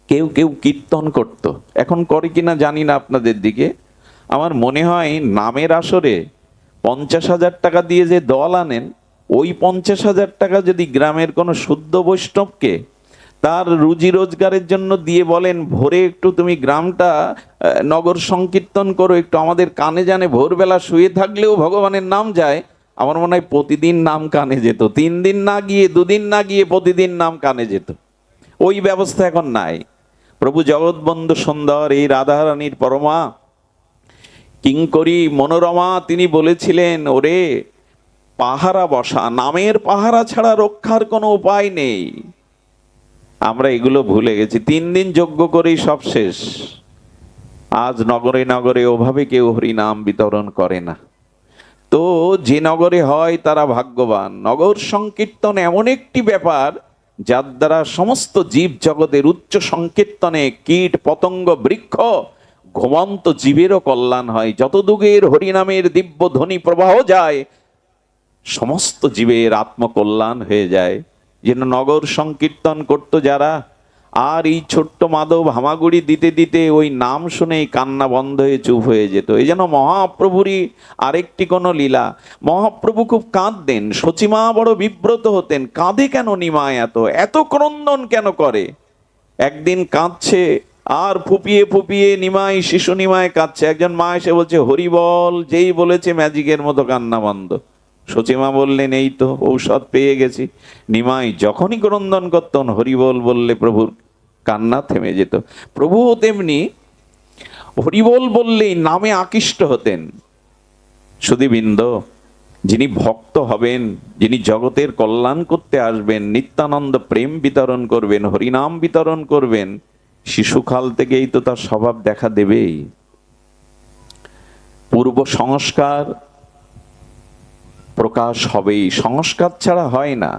কেউ কেউ কীর্তন করত, এখন করে কিনা জানি না আপনাদের দিকে। আমার মনে হয় নামের আসরে 50,000 টাকা দিয়ে যে দল আনেন, ওই 50,000 টাকা যদি গ্রামের কোনো শুদ্ধ বৈষ্ণবকে তার রুজি রোজগারের জন্য দিয়ে বলেন, ভোরে একটু তুমি গ্রামটা নগর সংকীর্তন করো, একটু আমাদের কানে জানে ভোরবেলা শুয়ে থাকলেও ভগবানের নাম যায়, আমার মনে হয় প্রতিদিন নাম কানে যেত। 3 দিন না গিয়ে, 2 দিন না গিয়ে প্রতিদিন নাম কানে যেত। ওই ব্যবস্থা এখন নাই। প্রভু জগৎবন্ধু সুন্দর এই রাধারানীর পরমা কিঙ্করী মনোরমা তিনি বলেছিলেন, ওরে পাহারা বসা, নামের পাহারা ছাড়া রক্ষার কোনো উপায় নেই। আমরা এগুলো ভুলে গেছি, 3 দিন যজ্ঞ করেই সব শেষ। আজ নগরে নগরে ওভাবে কেউ হরিনাম বিতরণ করে না। তো যে নগরে হয় তারা ভাগ্যবান। নগর সংকীর্তন এমন একটি ব্যাপার যার দ্বারা সমস্ত জীব জগতের উচ্চ সংকীর্তনে কীট পতঙ্গ বৃক্ষ ঘুমন্ত জীবেরও কল্যাণ হয়। যত দূরের হরিনামের দিব্য ধ্বনি প্রবাহ যায়, সমস্ত জীবের আত্মকল্যাণ হয়ে যায়। যেন নগর সংকীর্তন করতো যারা, আর এই ছোট্ট মাধব হামাগুড়ি দিতে দিতে ওই নাম শুনেই কান্না বন্ধ হয়ে চুপ হয়ে যেত। এই যেন মহাপ্রভুরই আরেকটি কোনো লীলা। মহাপ্রভু খুব কাঁদতেন, সচিমা বড় বিব্রত হতেন, কাঁদে কেন নিমায় এত, এত ক্রন্দন কেন করে। একদিন কাঁদছে আর ফুপিয়ে ফুপিয়ে নিমাই, শিশু নিমায় কাঁদছে। একজন মা এসে বলছে হরি বল, যেই বলেছে ম্যাজিকের মতো কান্না বন্ধ। সচিমা বললেন এই তো ঔষধ পেয়ে গেছি। নিমাই যখনই ক্রন্দন করতেন হরিবল বললে প্রভুর কান্না থেমে যেত। প্রভুও তেমনি হরিবল বললেই নামে আকৃষ্ট হতেন। সুধীবৃন্দ, যিনি ভক্ত হবেন, যিনি জগতের কল্যাণ করতে আসবেন, নিত্যানন্দ প্রেম বিতরণ করবেন, হরিনাম বিতরণ করবেন, শিশুকাল থেকেই তো তার স্বভাব দেখা দেবেই। পূর্ব সংস্কার প্রকাশ হবেই, সংস্কার ছাড়া হয় না।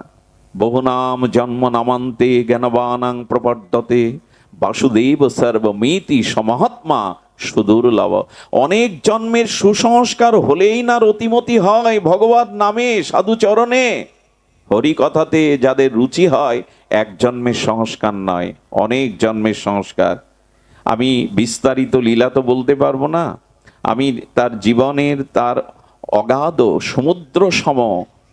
বহুনাম জন্ম নামান্তে জ্ঞানবানাং প্রপদ্যতে বাসুদেব সর্বমিতি সমহাত্মা সুদুর্লভ। অনেক জন্মের সুসংস্কার হলেই না রতিমতি হয় ভগবত নামে, সাধুচরণে, হরি কথাতে যাদের রুচি হয়, এক জন্মের সংস্কার নয়, অনেক জন্মের সংস্কার। আমি বিস্তারিত লীলা তো বলতে পারবো না। আমি তার জীবনের, তার অগাধ সমুদ্র সম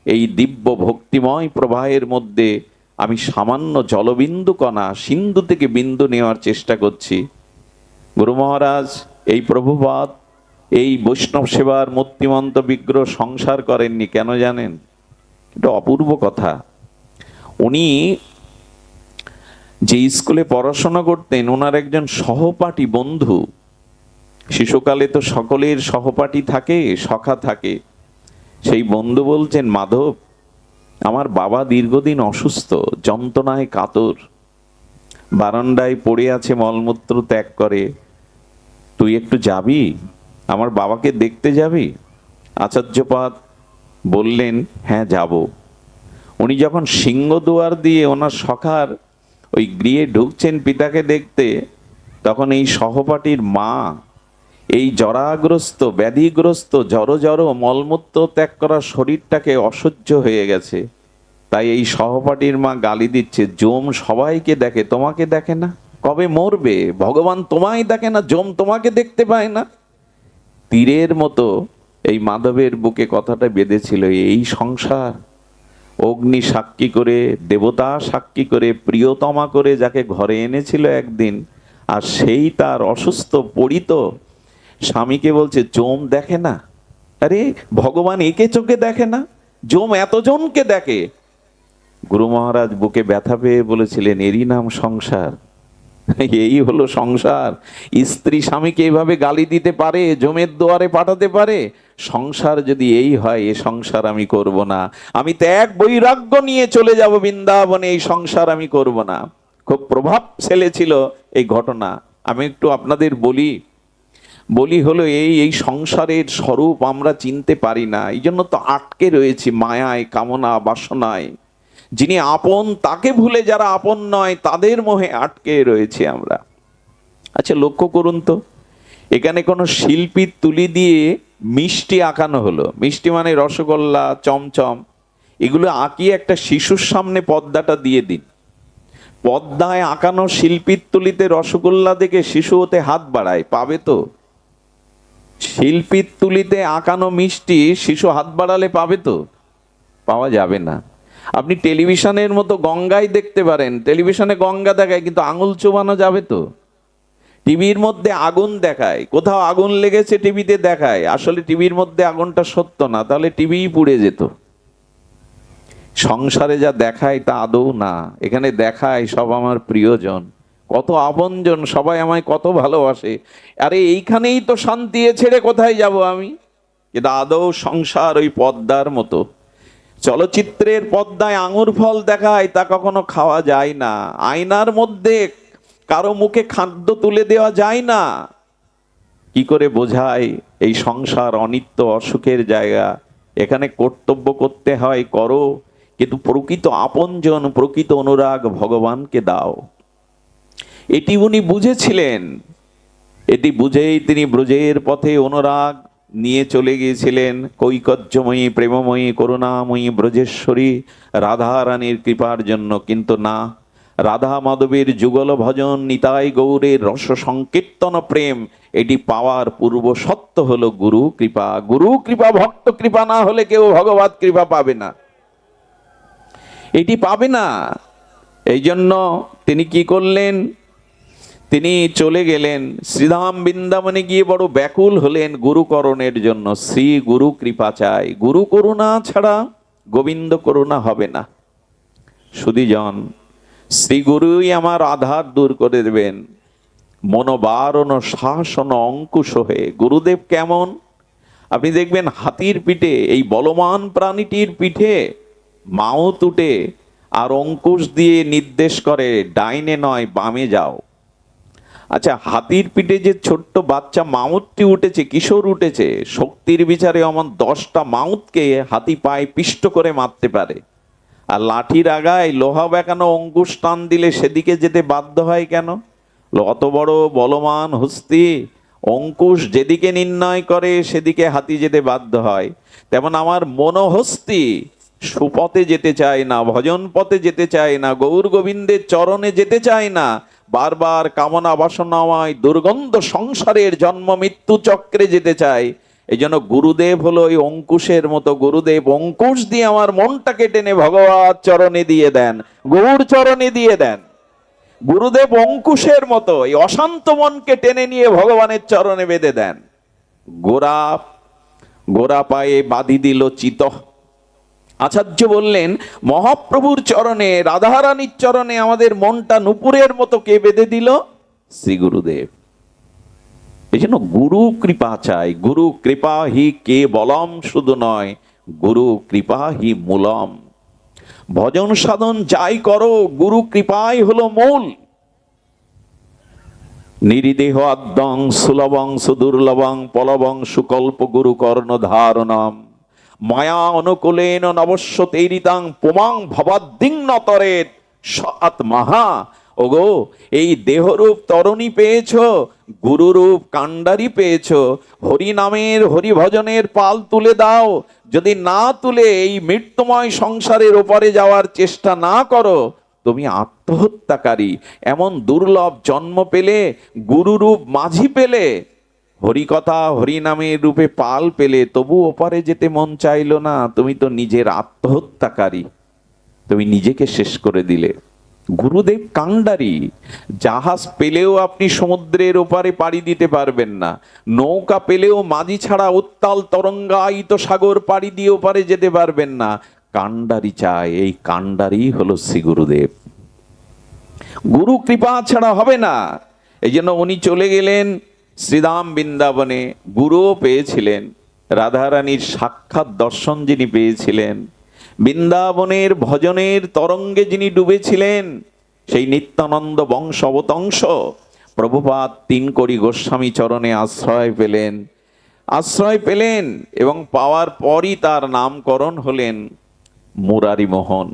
এই দিব্য ভক্তিময় প্রবাহের মধ্যে আমি সামান্য জলবিন্দু কণা, সিন্ধু থেকে বিন্দু নেওয়ার চেষ্টা করছি। গুরু মহারাজ এই প্রভুপাদ এই বৈষ্ণব সেবার মূর্তিমন্ত বিগ্রহ সংসার করেননি কেন জানেন? এটা অপূর্ব কথা। উনি যে স্কুলে পড়াশোনা করতেন, ওনার একজন সহপাঠী বন্ধু, শিশুকালে তো সকলের সহপাঠী থাকে, সখা থাকে, সেই বন্ধু বলছেন, মাধব আমার বাবা দীর্ঘদিন অসুস্থ, যন্ত্রণায় কাতর, বারান্দায় পড়ে আছে, মলমূত্র ত্যাগ করে, তুই একটু যাবি, আমার বাবাকে দেখতে যাবি? আচার্যপাদ বললেন, হ্যাঁ যাব। উনি যখন সিংহদুয়ার দিয়ে ওনার সখার ওই গৃহে ঢুকছেন পিতাকে দেখতে, তখন এই সহপাঠীর মা এই জরাগ্রস্ত ব্যাধিগ্রস্ত জড় জড় মলমূত্র ত্যাগ করা শরীরটাকে অসহ্য হয়ে গেছে। তাই এই সহপাঠীর মা গালি দিচ্ছে, জম সবাইকে দেখে, তোমাকে দেখে না, কবে মরবে? ভগবান তোমায় দেখে না, জম তোমাকে দেখতে পায় না। তীরের মতো এই মাধবের বুকে কথাটা বেঁধেছিল। এই সংসার অগ্নি সাক্ষী করে, দেবতা সাক্ষী করে, প্রিয়তমা করে যাকে ঘরে এনেছিল একদিন, আর সেই তার অসুস্থ পড়িত স্বামীকে বলছে জম দেখে না। আরে ভগবান একে চোখে দেখে না, জম এতজনকে দেখে। গুরু মহারাজ বুকে ব্যথা পেয়ে বলেছিলেন, এরই নাম সংসার। এই হলো সংসার। স্ত্রী স্বামীকে এইভাবে গালি দিতে পারে, জমের দুয়ারে পাঠাতে পারে। সংসার যদি এই হয়, এ সংসার আমি করব না, আমি ত্যাগ বৈরাগ্য নিয়ে চলে যাব বৃন্দাবনে, এই সংসার আমি করব না। খুব প্রভাব ফেলেছিল এই ঘটনা। আমি একটু আপনাদের বলি, বলি হলো এই এই সংসারের স্বরূপ আমরা চিনতে পারি না, এই জন্য তো আটকে রয়েছি মায়ায়, কামনা, বাসনায়। যিনি আপন তাকে ভুলে যারা আপন নয় তাদের মোহে আটকে রয়েছে আমরা। আচ্ছা লক্ষ্য করুন তো, এখানে কোনো শিল্পীর তুলি দিয়ে মিষ্টি আঁকানো হলো, মিষ্টি মানে রসগোল্লা, চমচম, এগুলো আঁকিয়ে একটা শিশুর সামনে পর্দাটা দিয়ে দিন। পর্দায় আঁকানো শিল্পীর তুলিতে রসগোল্লা দেখে শিশু ওতে হাত বাড়ায়, পাবে তো? শিল্পীর তুলিতে আঁকানো মিষ্টি শিশু হাত বাড়ালে পাবে তো? পাওয়া যাবে না। আপনি টেলিভিশনের মতো গঙ্গায় দেখতে পারেন, টেলিভিশনে গঙ্গা দেখায় কিন্তু আঙুল চোবানো যাবে তো? টিভির মধ্যে আগুন দেখায়, কোথাও আগুন লেগেছে টিভিতে দেখায়, আসলে টিভির মধ্যে আগুনটা সত্য না, তাহলে টিভিই পুড়ে যেত। সংসারে যা দেখায় তা আদৌ না, এখানে দেখায় সব আমার প্রিয়জন, কত আপনজন, সবাই আমায় কত ভালোবাসে, আরে এইখানেই তো শান্তি, ছেড়ে কোথায় যাব আমি? কিন্তু আদৌ সংসার ওই পদ্মার মতো। চলচ্চিত্রের পর্দায় আঙুর ফল দেখায়, তা কখনো খাওয়া যায় না। আয়নার মধ্যে কারো মুখে খাদ্য তুলে দেওয়া যায় না। কি করে বোঝায় এই সংসার অনিত্য, অসুখের জায়গা, এখানে কর্তব্য করতে হয় করো, কিন্তু প্রকৃত আপনজন, প্রকৃত অনুরাগ ভগবানকে দাও। এটি উনি বুঝেছিলেন, এটি বুঝেই তিনি ব্রজের পথে অনুরাগ নিয়ে চলে গিয়েছিলেন কৈকর্যময়ী, প্রেমময়ী, করুণাময়ী ব্রজেশ্বরী রাধা রানীর কৃপার জন্য। কিন্তু না, রাধা মাধবের যুগল ভজন, নিতাই গৌরের রস সংকীর্তন প্রেম, এটি পাওয়ার পূর্ব সত্য হলো গুরু কৃপা। গুরু কৃপা, ভক্ত কৃপা না হলে কেউ ভগবত কৃপা পাবে না, এটি পাবে না। এই জন্য তিনি কি করলেন, তিনি চলে গেলেন শ্রীধাম বৃন্দাবনে, গিয়ে বড় ব্যাকুল হলেন গুরুকরণের জন্য। শ্রী গুরু কৃপা চাই, গুরু করুণা ছাড়া গোবিন্দ করুণা হবে না। সুধীজন, শ্রী গুরুই আমার আধার দূর করে দেবেন, মনোবারণ শাসন অঙ্কুশ হয়ে। গুরুদেব কেমন? আপনি দেখবেন হাতির পিঠে, এই বলবান প্রাণীটির পিঠে মাউত উঠে আর অঙ্কুশ দিয়ে নির্দেশ করে, ডাইনে নয় বামে যাও। আচ্ছা, হাতির পিঠে যে ছোট্ট বাচ্চা মাউতটি উঠেছে, কিশোর উঠেছে, শক্তির বিচারে অমন 10টা মাউতকে হাতি পায়ে পিষ্ট করে মারতে পারে। আর লাঠির আগায় লোহা বেঁকানো অঙ্কুশ টান দিলে সেদিকে যেতে বাধ্য হয় কেন? অত বড় বলবান হস্তি, অঙ্কুশ যেদিকে নির্ণয় করে সেদিকে হাতি যেতে বাধ্য হয়। তেমন আমার মনোহস্তি সুপথে যেতে চায় না, ভজন পথে যেতে চায় না, গৌর গোবিন্দের চরণে যেতে চায় না, বারবার কামনা বাসনাময় দুর্গন্ধ সংসারের জন্ম মৃত্যু চক্রে যেতে চায়। এই জন্য গুরুদেব হলো ওই অঙ্কুশের মতো। গুরুদেব অঙ্কুশ দিয়ে আমার মনটাকে টেনে ভগবত চরণে দিয়ে দেন, গৌর চরণে দিয়ে দেন। গুরুদেব অঙ্কুশের মতো এই অশান্ত মনকে টেনে নিয়ে ভগবানের চরণে বেঁধে দেন। গোরা গোরা পায়ে বাঁধি দিল চিত। আচার্য বললেন, মহাপ্রভুর চরণে, রাধারানীর চরণে আমাদের মনটা নুপুরের মতো কে বেঁধে দিল? শ্রী গুরুদেব। এই জন্য গুরু কৃপা চাই। গুরু কৃপা হি কে বলম, শুধু নয়, গুরু কৃপা হি মূলম। ভজন সাধন যাই করো, গুরু কৃপাই হলো মূল। নিরিদেহ আদ্যং সুলভং সুদুর্লভং পলবং সুকল্প গুরু কর্ণ ধারণম মায়া অনুকূলেন নবস্য তৈরিতাং পুমাং ভবাদ্দিং নতরেত সৎ মহা। ওগো, এই দেহরূপ তরণী পেয়েছ, গুরুরূপ কাণ্ডারি পেয়েছ, হরি নামের হরি ভজনের পাল তুলে দাও। যদি না তুলে এই মৃত্যুময় সংসারের ওপারে যাওয়ার চেষ্টা না করো, তুমি আত্মহত্যাকারী। এমন দুর্লভ জন্ম পেলে, গুরুরূপ মাঝি পেলে, হরিকথা হরি নামের রূপে পাল পেলে, তবু ওপারে যেতে মন চাইল না। তুমি তো নিজের আত্মহত্যাকারী, তুমি নিজেকে শেষ করে দিলে। গুরুদেব কাণ্ডারি। জাহাজ পেলেও আপনি সমুদ্রের ওপারে পাড়ি দিতে পারবেন না, নৌকা পেলেও মাঝি ছাড়া উত্তাল তরঙ্গায়িত সাগর পাড়ি দিয়ে ওপারে যেতে পারবেন না। কাণ্ডারি চাই, এই কাণ্ডারি হলো শ্রী গুরুদেব। গুরু কৃপা ছাড়া হবে না। এই জন্য উনি চলে গেলেন শ্রীধাম বৃন্দাবনে। গুরুও পেয়েছিলেন, রাধারানীর সাক্ষাৎ দর্শন যিনি পেয়েছিলেন, বৃন্দাবনের ভজনের তরঙ্গে যিনি ডুবেছিলেন, সেই নিত্যানন্দ বংশ অবতংশ প্রভুপাদ 3 কড়ি গোস্বামী চরণে আশ্রয় পেলেন এবং পাওয়ার পরই তার নামকরণ হলেন মুরারি মোহন।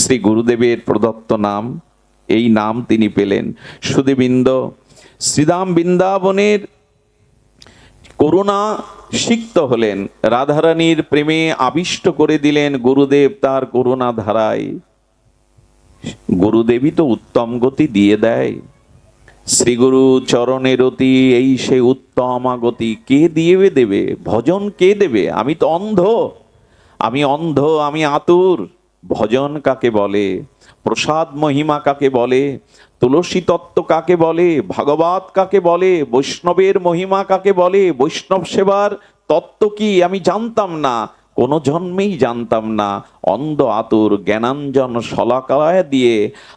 শ্রী গুরুদেবের প্রদত্ত নাম, এই নাম তিনি পেলেন। সুধীবৃন্দ, শ্রীধাম বৃন্দাবনের করুণা সিক্ত হলেন, রাধারানীর প্রেমে আবিষ্ট করে দিলেন গুরুদেব তার করুণা ধারায়। গুরুদেবই তো উত্তম গতি দিয়ে দেয়। শ্রীগুরু চরণের অতি, এই সে উত্তম গতি। কে দেবে ভজন? কে দেবে? আমি তো অন্ধ, আমি আতুর। ভজন কাকে বলে? প্রসাদ মহিমা কাকে বলে? তুলসী তত্ত্ব কাকে বলে? ভাগবত কাকে বলে? বৈষ্ণবের মহিমা কাকে বলে? বৈষ্ণব সেবার তত্ত্ব কি আমি জানতাম না, কোনো জন্মেই জানতাম না। অন্ধ আতুর জ্ঞানাঞ্জন শলাকায় দিয়ে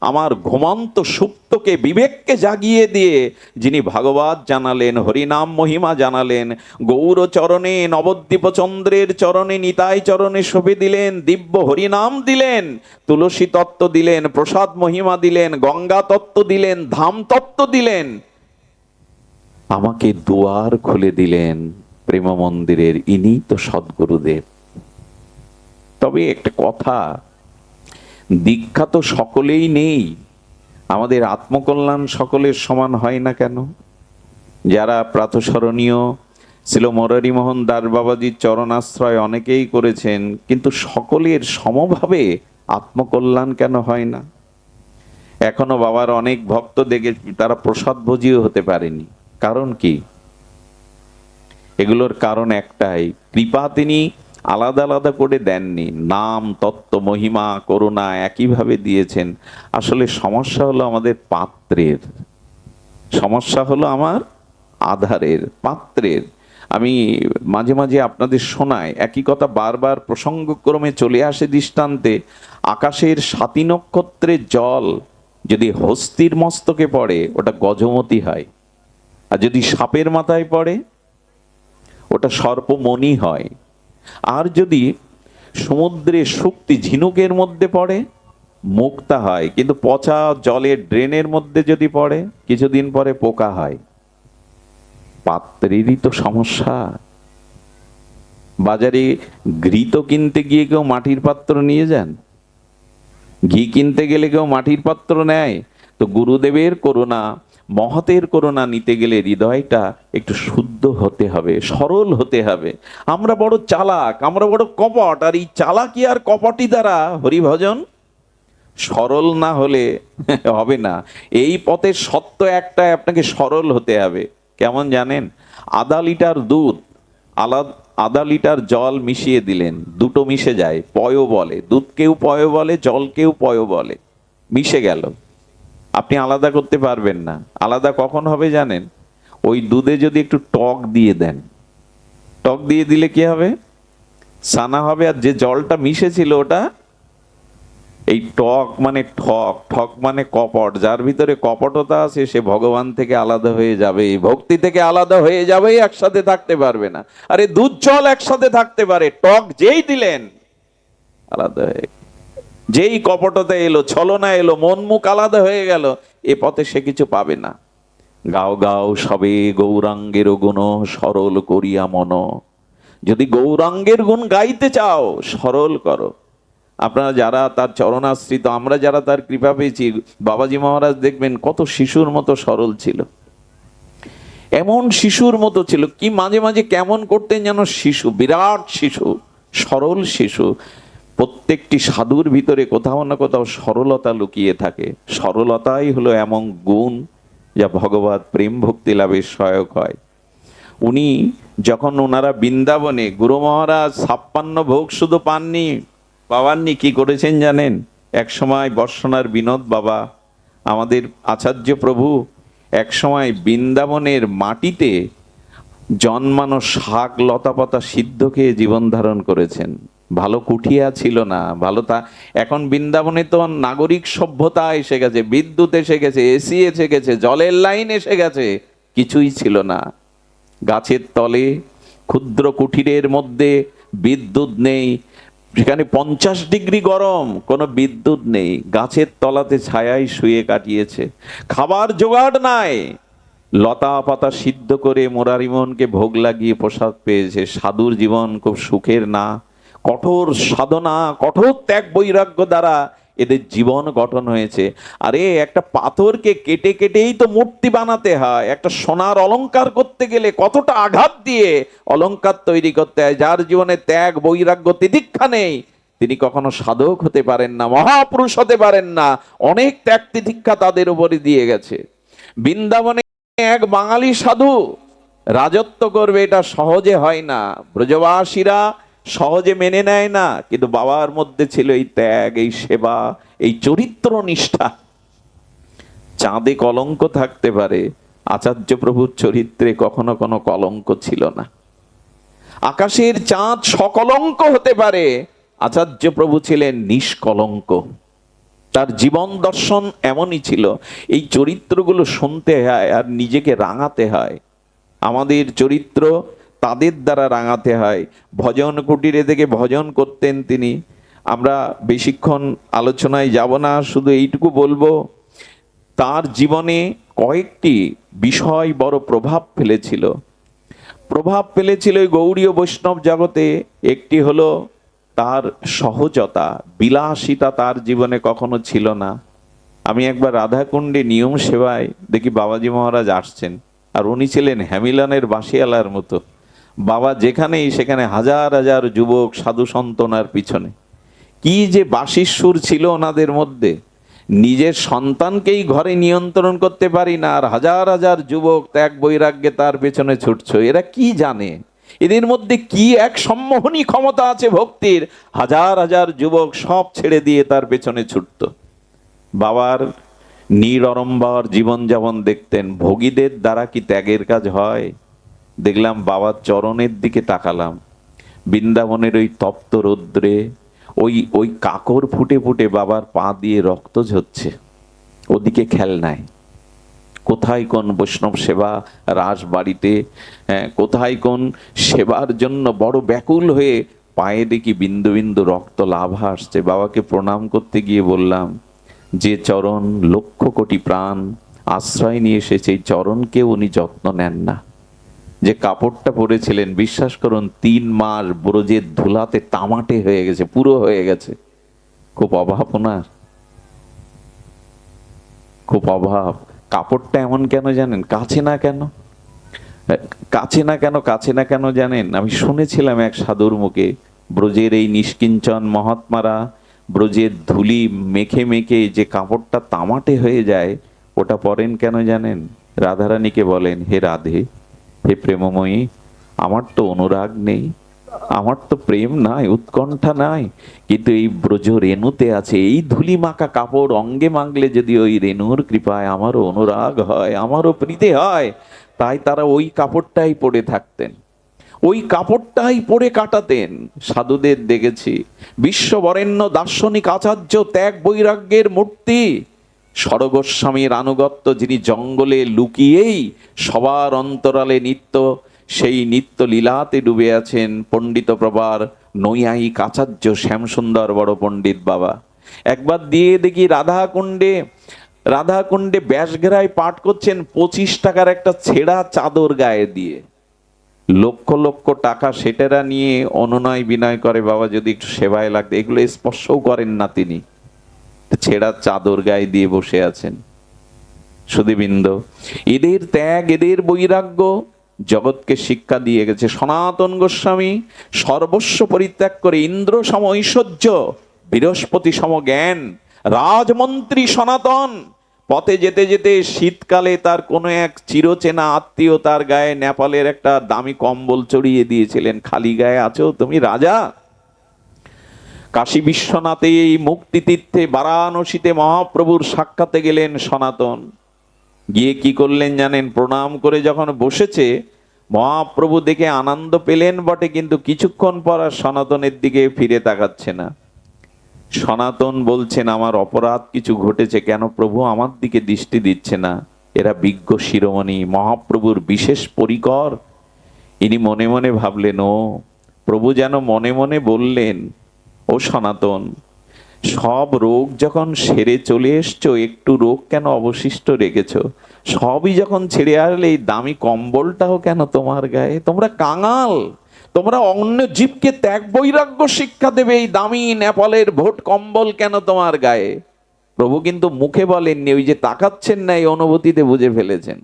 আমার ঘুমন্ত সুপ্তকে, বিবেককে জাগিয়ে দিয়ে যিনি ভাগবত জানালেন, হরিনাম মহিমা জানালেন, গৌর চরণে, নবদ্বীপ চন্দ্রের চরণে, নিতাই চরণে শোভে দিলেন, দিব্য হরিনাম দিলেন, তুলসী তত্ত্ব দিলেন, প্রসাদ মহিমা দিলেন, গঙ্গা তত্ত্ব দিলেন, ধাম তত্ত্ব দিলেন, আমাকে দুয়ার খুলে দিলেন প্রেম মন্দিরের। ইনি তো সদ্গুরুদেব। তবে একটা কথা, দীক্ষা তো সকলেই নেই। আমাদের আত্মকল্যাণ সকলের সমান হয় না কেন? যারা প্রাতঃস্মরণীয় ছিল মুরারি মোহন দাস বাবাজির চরণাশ্রয় অনেকেই করেছেন, কিন্তু সকলের সমভাবে আত্মকল্যাণ কেন হয় না? এখনো বাবার অনেক ভক্ত দেখে তারা প্রসাদ ভোজীও হতে পারেনি। কারণ কি? এগুলোর কারণ একটাই, কৃপা তিনি আলাদা আলাদা করে দেননি। নাম, তত্ত্ব, মহিমা, করুণা একইভাবে দিয়েছেন। আসলে সমস্যা হলো আমাদের পাত্রের, সমস্যা হলো আমার আধারের, পাত্রের। আমি মাঝে মাঝে আপনাদের শোনাই, একই কথা বারবার প্রসঙ্গক্রমে চলে আসে দৃষ্টান্তে। আকাশের 7 নক্ষত্রের জল যদি হস্তির মস্তকে পড়ে ওটা গজমতি হয়, আর যদি সাপের মাথায় পড়ে ওটা সর্পমণি হয়, আর যদি সমুদ্রে শুক্তি ঝিনুকের মধ্যে পড়ে মুক্তা হয়। কিন্তু পচা জলের ড্রেনের মধ্যে যদি পড়ে কিছুদিন পরে পোকা হয়। পাত্রেরই তো সমস্যা। বাজারে ঘৃত কিনতে গিয়ে কেউ মাটির পাত্র নিয়ে যান? ঘি কিনতে গেলে কেউ মাটির পাত্র নেয়? তো গুরুদেবের করুণা, মহতের করুণা নিতে গেলে হৃদয়টা একটু শুদ্ধ হতে হবে, সরল হতে হবে। আমরা বড় চালাক, আমরা বড় কপট, আর এই চালাকি আর কপটি দ্বারা হরিভজন সরল না হলে হবে না। এই পথের সত্য একটাই, আপনাকে সরল হতে হবে। কেমন জানেন? আধা লিটার দুধ আধা লিটার জল মিশিয়ে দিলেন, দুটো মিশে যায়, পয় বলে। দুধকেও পয় বলে, জলকেও পয় বলে। মিশে গেল, আপনি আলাদা করতে পারবেন না। আলাদা কখন হবে জানেন? ওই দুধে যদি একটু টক দিয়ে দেন, টক দিয়ে দিলে কি হবে? সানা হবে। আর যে জলটা মিশেছিল ওটা, এই টক মানে ঠক, ঠক মানে কপট। যার ভিতরে কপটতা আছে সে ভগবান থেকে আলাদা হয়ে যাবে, ভক্তি থেকে আলাদা হয়ে যাবে, একসাথে থাকতে পারবে না। আরে দুধ জল একসাথে থাকতে পারে, টক যেই দিলেন আলাদা হয়ে, যেই কপটতা এলো, ছলনা এলো, মন মুখ আলাদা হয়ে গেল, এ পথে সে কিছু পাবে না। গাও গাও সবে গৌরাঙ্গের গুণ, সরল করিয়া মন। যদি গৌরাঙ্গের গুণ গাইতে চাও, সরল করো। আপনারা যারা তার চরণাশ্রিত, আমরা যারা তার কৃপা পেয়েছি, বাবাজি মহারাজ দেখবেন কত শিশুর মতো সরল ছিল, এমন শিশুর মতো ছিল। কি মাঝে মাঝে কেমন করতেন যেন, শিশু, বিরাট শিশু, সরল শিশু। প্রত্যেকটি সাধুর ভিতরে কোথাও না কোথাও সরলতা লুকিয়ে থাকে। সরলতাই হলো এমন গুণ যা ভগবত প্রেম ভক্তি লাভের সহায়ক হয়। উনি যখন ওনারা বৃন্দাবনে, গুরু মহারাজ 56 ভোগ শুধু পাওয়াননি, কি করেছেন জানেন? এক সময় বর্ষনার বিনোদ বাবা, আমাদের আচার্য প্রভু, এক সময় বৃন্দাবনের মাটিতে জন্মানো শাক লতাপাতা সিদ্ধ খেয়ে জীবন ধারণ করেছেন। ভালো কুঠিয়া ছিল না, ভালো তা। এখন বৃন্দাবনে তো নাগরিক সভ্যতা এসে গেছে, বিদ্যুৎ এসে গেছে, এসি এসে গেছে, জলের লাইন এসে গেছে, কিছুই ছিল না। গাছের তলে ক্ষুদ্র কুঠিরের মধ্যে বিদ্যুৎ নেই, সেখানে 50 ডিগ্রি গরম, কোনো বিদ্যুৎ নেই, গাছের তলাতে ছায়ায় শুয়ে কাটিয়েছে, খাবার জোগাড় নাই, লতা পাতা সিদ্ধ করে মোরারিমনকে ভোগ লাগিয়ে প্রসাদ পেয়েছে। সাধুর জীবন খুব সুখের না, কঠোর সাধনা, কঠোর ত্যাগ বৈরাগ্য দ্বারা এদের জীবন গঠন হয়েছে। আরে একটা পাথরকে কেটে কেটেই তো মূর্তি বানাতে হয়, একটা সোনার অলংকার করতে গেলে কতটা আঘাত দিয়ে অলংকার তৈরি করতে হয়। যার জীবনে ত্যাগ বৈরাগ্য তিতিক্ষা নেই, তিনি কখনো সাধক হতে পারেন না, মহাপুরুষ হতে পারেন না। অনেক ত্যাগ তিতিক্ষা তাদের উপরে দিয়ে গেছে। বৃন্দাবনে এক বাঙালি সাধু রাজত্ব করবে, এটা সহজে হয় না। ব্রজবাসীরা সহজে মেনে নেয় না, কিন্তু বাবার মধ্যে ছিল এই ত্যাগ, এই সেবা, এই চরিত্র নিষ্ঠা। চাঁদে কলঙ্ক থাকতে পারে, আচার্য প্রভুর চরিত্রে কখনো কোনো কলঙ্ক ছিল না। আকাশের চাঁদ সকলঙ্ক হতে পারে, আচার্য প্রভু ছিলেন নিষ্কলঙ্ক। তার জীবন দর্শন এমনই ছিল। এই চরিত্রগুলো শুনতে হয় আর নিজেকে রাঙাতে হয়। আমাদের চরিত্র তাদের দ্বারা রাঙাতে হয়। ভজন কুটিরে থেকে ভজন করতেন তিনি। আমরা বেশিক্ষণ আলোচনায় যাব না, শুধু এইটুকু বলবো, তার জীবনে কয়েকটি বিষয় বড় প্রভাব ফেলেছিল। ওই গৌড়ীয় বৈষ্ণব জগতে। একটি হলো তার সহজতা, বিলাসিতা তার জীবনে কখনো ছিল না। আমি একবার রাধাকুণ্ডে নিয়ম সেবায় দেখি বাবাজি মহারাজ আসছেন, আর উনি ছিলেন হ্যামিলনের বাঁশিয়ালার মতো। বাবা যেখানেই সেখানে হাজার হাজার যুবক সাধু সন্তনার পিছনে। কি যে বাঁশির সুর ছিল ওনাদের মধ্যে, নিজের সন্তানকেই ঘরে নিয়ন্ত্রণ করতে পারি না, আর হাজার হাজার যুবক ত্যাগ বৈরাগ্যে তার পেছনে ছুটছো। এরা কি জানে? এদের মধ্যে কি এক সম্মোহনী ক্ষমতা আছে ভক্তির! হাজার হাজার যুবক সব ছেড়ে দিয়ে তার পেছনে ছুটত। বাবার নিরড়ম্বর জীবনযাপন দেখতেন। ভোগীদের দ্বারা কি ত্যাগের কাজ হয়? দেখলাম বাবার চরণের দিকে তাকালাম, বৃন্দাবনের ওই তপ্ত রৌদ্রে ওই কাকর ফুটে ফুটে বাবার পা দিয়ে রক্ত ঝরছে, ওদিকে খেয়াল নাই। কোথায় কোন বৈষ্ণব সেবা রাস বাড়িতে, কোথায় কোন সেবার জন্য বড় ব্যাকুল হয়ে পায়ে দেখি বিন্দু বিন্দু রক্ত লাভা আসছে। বাবাকে প্রণাম করতে গিয়ে বললাম, যে চরণ লক্ষ কোটি প্রাণ আশ্রয় নিয়ে এসেছে, এই চরণকে উনি যত্ন নেন না। যে কাপড়টা পরেছিলেন, বিশ্বাস করুন 3 মাস ব্রজের ধুলাতে তামাটে হয়ে গেছে, পুরো হয়ে গেছে। খুব অভাব ওনার, খুব অভাব। কাপড়টা এমন কেন জানেন? কাছে না কেন, কাছে না কেন, কাছে না কেন জানেন? আমি শুনেছিলাম এক সাধুর মুখে, ব্রজের এই নিষ্কিঞ্চন মহাত্মারা ব্রজের ধুলি মেখে মেখে যে কাপড়টা তামাটে হয়ে যায়, ওটা পরেন কেন জানেন? রাধারানীকে বলেন, হে রাধে, হে প্রেমময়ী, আমার তো অনুরাগ নেই, আমার তো প্রেম নাই, উৎকণ্ঠা নাই, কিন্তু এই ব্রজ রেণুতে আছে। এই ধুলি মাখা কাপড় অঙ্গে মাখলে যদি ওই রেণুর কৃপায় আমারও অনুরাগ হয়, আমারও প্রীতি হয়। তাই তারা ওই কাপড়টাই পরে থাকতেন, ওই কাপড়টাই পরে কাটাতেন। সাধুদের দেখেছি, বিশ্ববরেণ্য দার্শনিক আচার্য ত্যাগ বৈরাগ্যের মূর্তি সরগোস্বামীর আনুগত্য, যিনি জঙ্গলে লুকিয়েই সবার অন্তরালে নিত্য সেই নিত্য লীলাতে ডুবে আছেন। পণ্ডিত প্রবার নৈয়ায়িক আচার্য শ্যামসুন্দর বড় পণ্ডিত বাবা। একবার দিয়ে দেখি রাধাকুণ্ডে ব্যাসঘেরায় পাঠ করছেন, 25 টাকার একটা ছেঁড়া চাদর গায়ে দিয়ে। লক্ষ লক্ষ টাকা সেটেরা নিয়ে অনুনয় বিনয় করে, বাবা যদি একটু সেবায় লাগতো। এগুলো স্পর্শও করেন না তিনি, ছেঁড়া চাদর গায়ে দিয়ে বসে আছেন। সুধীবৃন্দ, এদের ত্যাগ, এদের বৈরাগ্য জগৎকে শিক্ষা দিয়ে গেছে। সনাতন গোস্বামী সর্বস্ব পরিত্যাগ করে ইন্দ্র সম ঐশ্বর্য, বৃহস্পতি সম জ্ঞান, রাজমন্ত্রী সনাতন, পথে যেতে যেতে শীতকালে তার কোনো এক চিরচেনা আত্মীয় তার গায়ে নেপালের একটা দামি কম্বল চড়িয়ে দিয়েছিলেন, খালি গায়ে আছো তুমি রাজা। কাশী বিশ্বনাথে এই মুক্তি তীর্থে বারাণসীতে মহাপ্রভুর সাক্ষাতে গেলেন সনাতন। গিয়ে কি করলেন জানেন? প্রণাম করে যখন বসেছে, মহাপ্রভু দেখে আনন্দ পেলেন বটে, কিন্তু কিছুক্ষণ পর আর সনাতনের দিকে ফিরে তাকাচ্ছে না। সনাতন বলছেন, আমার অপরাধ কিছু ঘটেছে, কেন প্রভু আমার দিকে দৃষ্টি দিচ্ছে না? এরা বিজ্ঞ শিরোমণি, মহাপ্রভুর বিশেষ পরিকর। ইনি মনে মনে ভাবলেন, ও প্রভু যেন মনে মনে বললেন ও সনাতন, সব রোগ যখন সেরে চলে এসছো, একটু রোগ কেন অবশিষ্ট রেখেছো? সবই যখন ছেড়ে আসলে এই দামি কম্বলটাও কেন তোমার গায়ে? তোমরা কাঙাল, তোমরা অন্য জীবকে ত্যাগ বৈরাগ্য শিক্ষা দেবে, এই দামি নেপালের ভোট কম্বল কেন তোমার গায়ে? প্রভু কিন্তু মুখে বলেননি, ওই যে তাকাচ্ছেন না, এই অনুভূতিতে বুঝে ফেলেছেন।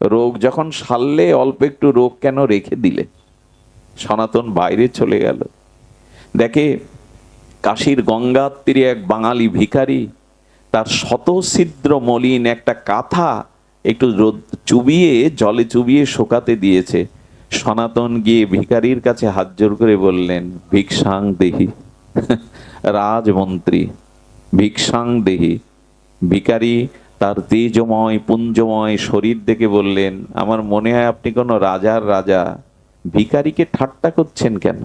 রোগ যখন সারলে অল্প একটু রোগ কেন রেখে দিলে? সনাতন বাইরে চলে গেল। দেখে কাশীর গঙ্গার তীরে এক বাঙালি ভিখারি তার শতছিদ্র মলিন একটা কাঁথা একটু রোদ চুবিয়ে, জলে চুবিয়ে শোকাতে দিয়েছে। সনাতন গিয়ে ভিখারির কাছে হাত জোর করে বললেন, ভিক্ষাং দেহি। রাজমন্ত্রী, ভিক্ষাং দেহি। ভিখারি তার তেজময় পুঞ্জময় শরীর দেখে বললেন, আমার মনে হয় আপনি কোনো রাজার রাজা, ভিখারিকে ঠাট্টা করছেন কেন?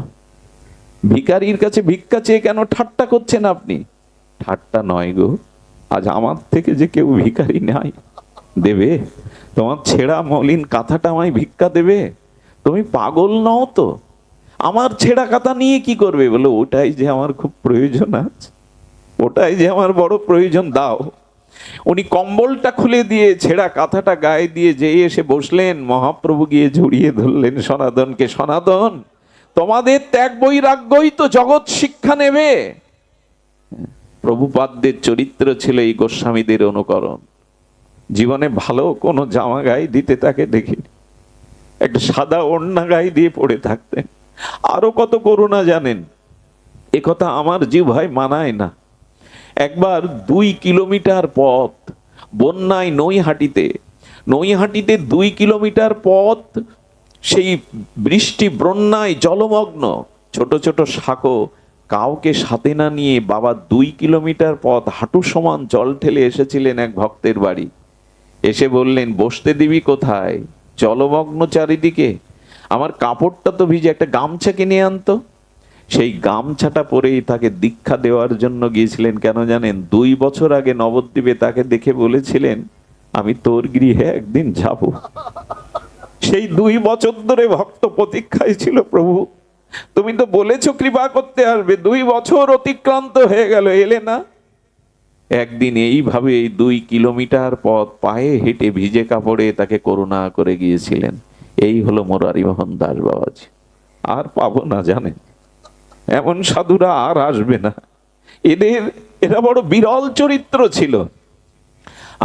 ভিখারির কাছে ভিক্ষা চেয়ে কেন ঠাট্টা করছেন আপনি? ঠাট্টা নয় গো, আজ আমার থেকে যে কেউ ভিখারি নাই, দেবে? তোমার ছেঁড়া মলিন কাঁথাটা আমায় ভিক্ষা দেবে? তুমি পাগল নও তো? আমার ছেঁড়া কাঁথা নিয়ে কি করবে? বলে, ওটাই যে আমার খুব প্রয়োজন আছে, ওটাই যে আমার বড় প্রয়োজন, দাও। উনি কম্বলটা খুলে দিয়ে ছেঁড়া কাঁথাটা গায়ে দিয়ে যেই এসে বসলেন, মহাপ্রভু গিয়ে জড়িয়ে ধরলেন সনাতনকে। সনাতন, তোমাদের ত্যাগ বৈরাগ্যই তো জগৎ শিক্ষা নেবে। প্রভুপাদদের চরিত্র ছিল এই গোস্বামীদের অনুকরণ। জীবনে ভালো কোনো জামা গায়ে দিতে তাকে দেখিনি, একটা সাদা ওড়না গায়ে দিয়ে পড়ে থাকতেন। আরো কত করুণা জানেন, এ কথা আমার জিহ্বায় মানায় না। একবার 2 কিলোমিটার পথ বন্যায় নৈহাটিতে 2 কিলোমিটার পথ সেই বৃষ্টি বন্যায় জলমগ্ন, ছোট ছোট সাঁকো, কাউকে সাথে না নিয়ে বাবা 2 কিলোমিটার পথ হাঁটু সমান জল ঠেলে এসেছিলেন এক ভক্তের বাড়ি। এসে বললেন, বসতে দিবি কোথায়? জলমগ্ন চারিদিকে, আমার কাপড়টা তো ভিজে, একটা গামছা কিনে আনতো। সেই গামছাটা পরেই তাকে দীক্ষা দেওয়ার জন্য গিয়েছিলেন। কেন জানেন? 2 বছর আগে নবদ্বীপে তাকে দেখে বলেছিলেন, আমি তোর গৃহে একদিন যাব। সেই 2 বছর ধরে ভক্ত প্রতীক্ষায় ছিল, প্রভু তুমি তো বলেছো কৃপা করতে আসবে, 2 বছর অতিক্রান্ত হয়ে গেল, এলে না। একদিন এইভাবে এই 2 কিলোমিটার পথ পায়ে হেঁটে ভিজে কাপড়ে তাকে করুণা করে গিয়েছিলেন। এই হলো মুরারি মোহন দাস বাবাজি। আর পাবো না জানেন, এমন সাধুরা আর আসবে না। এরা বড় বিরল চরিত্র ছিল।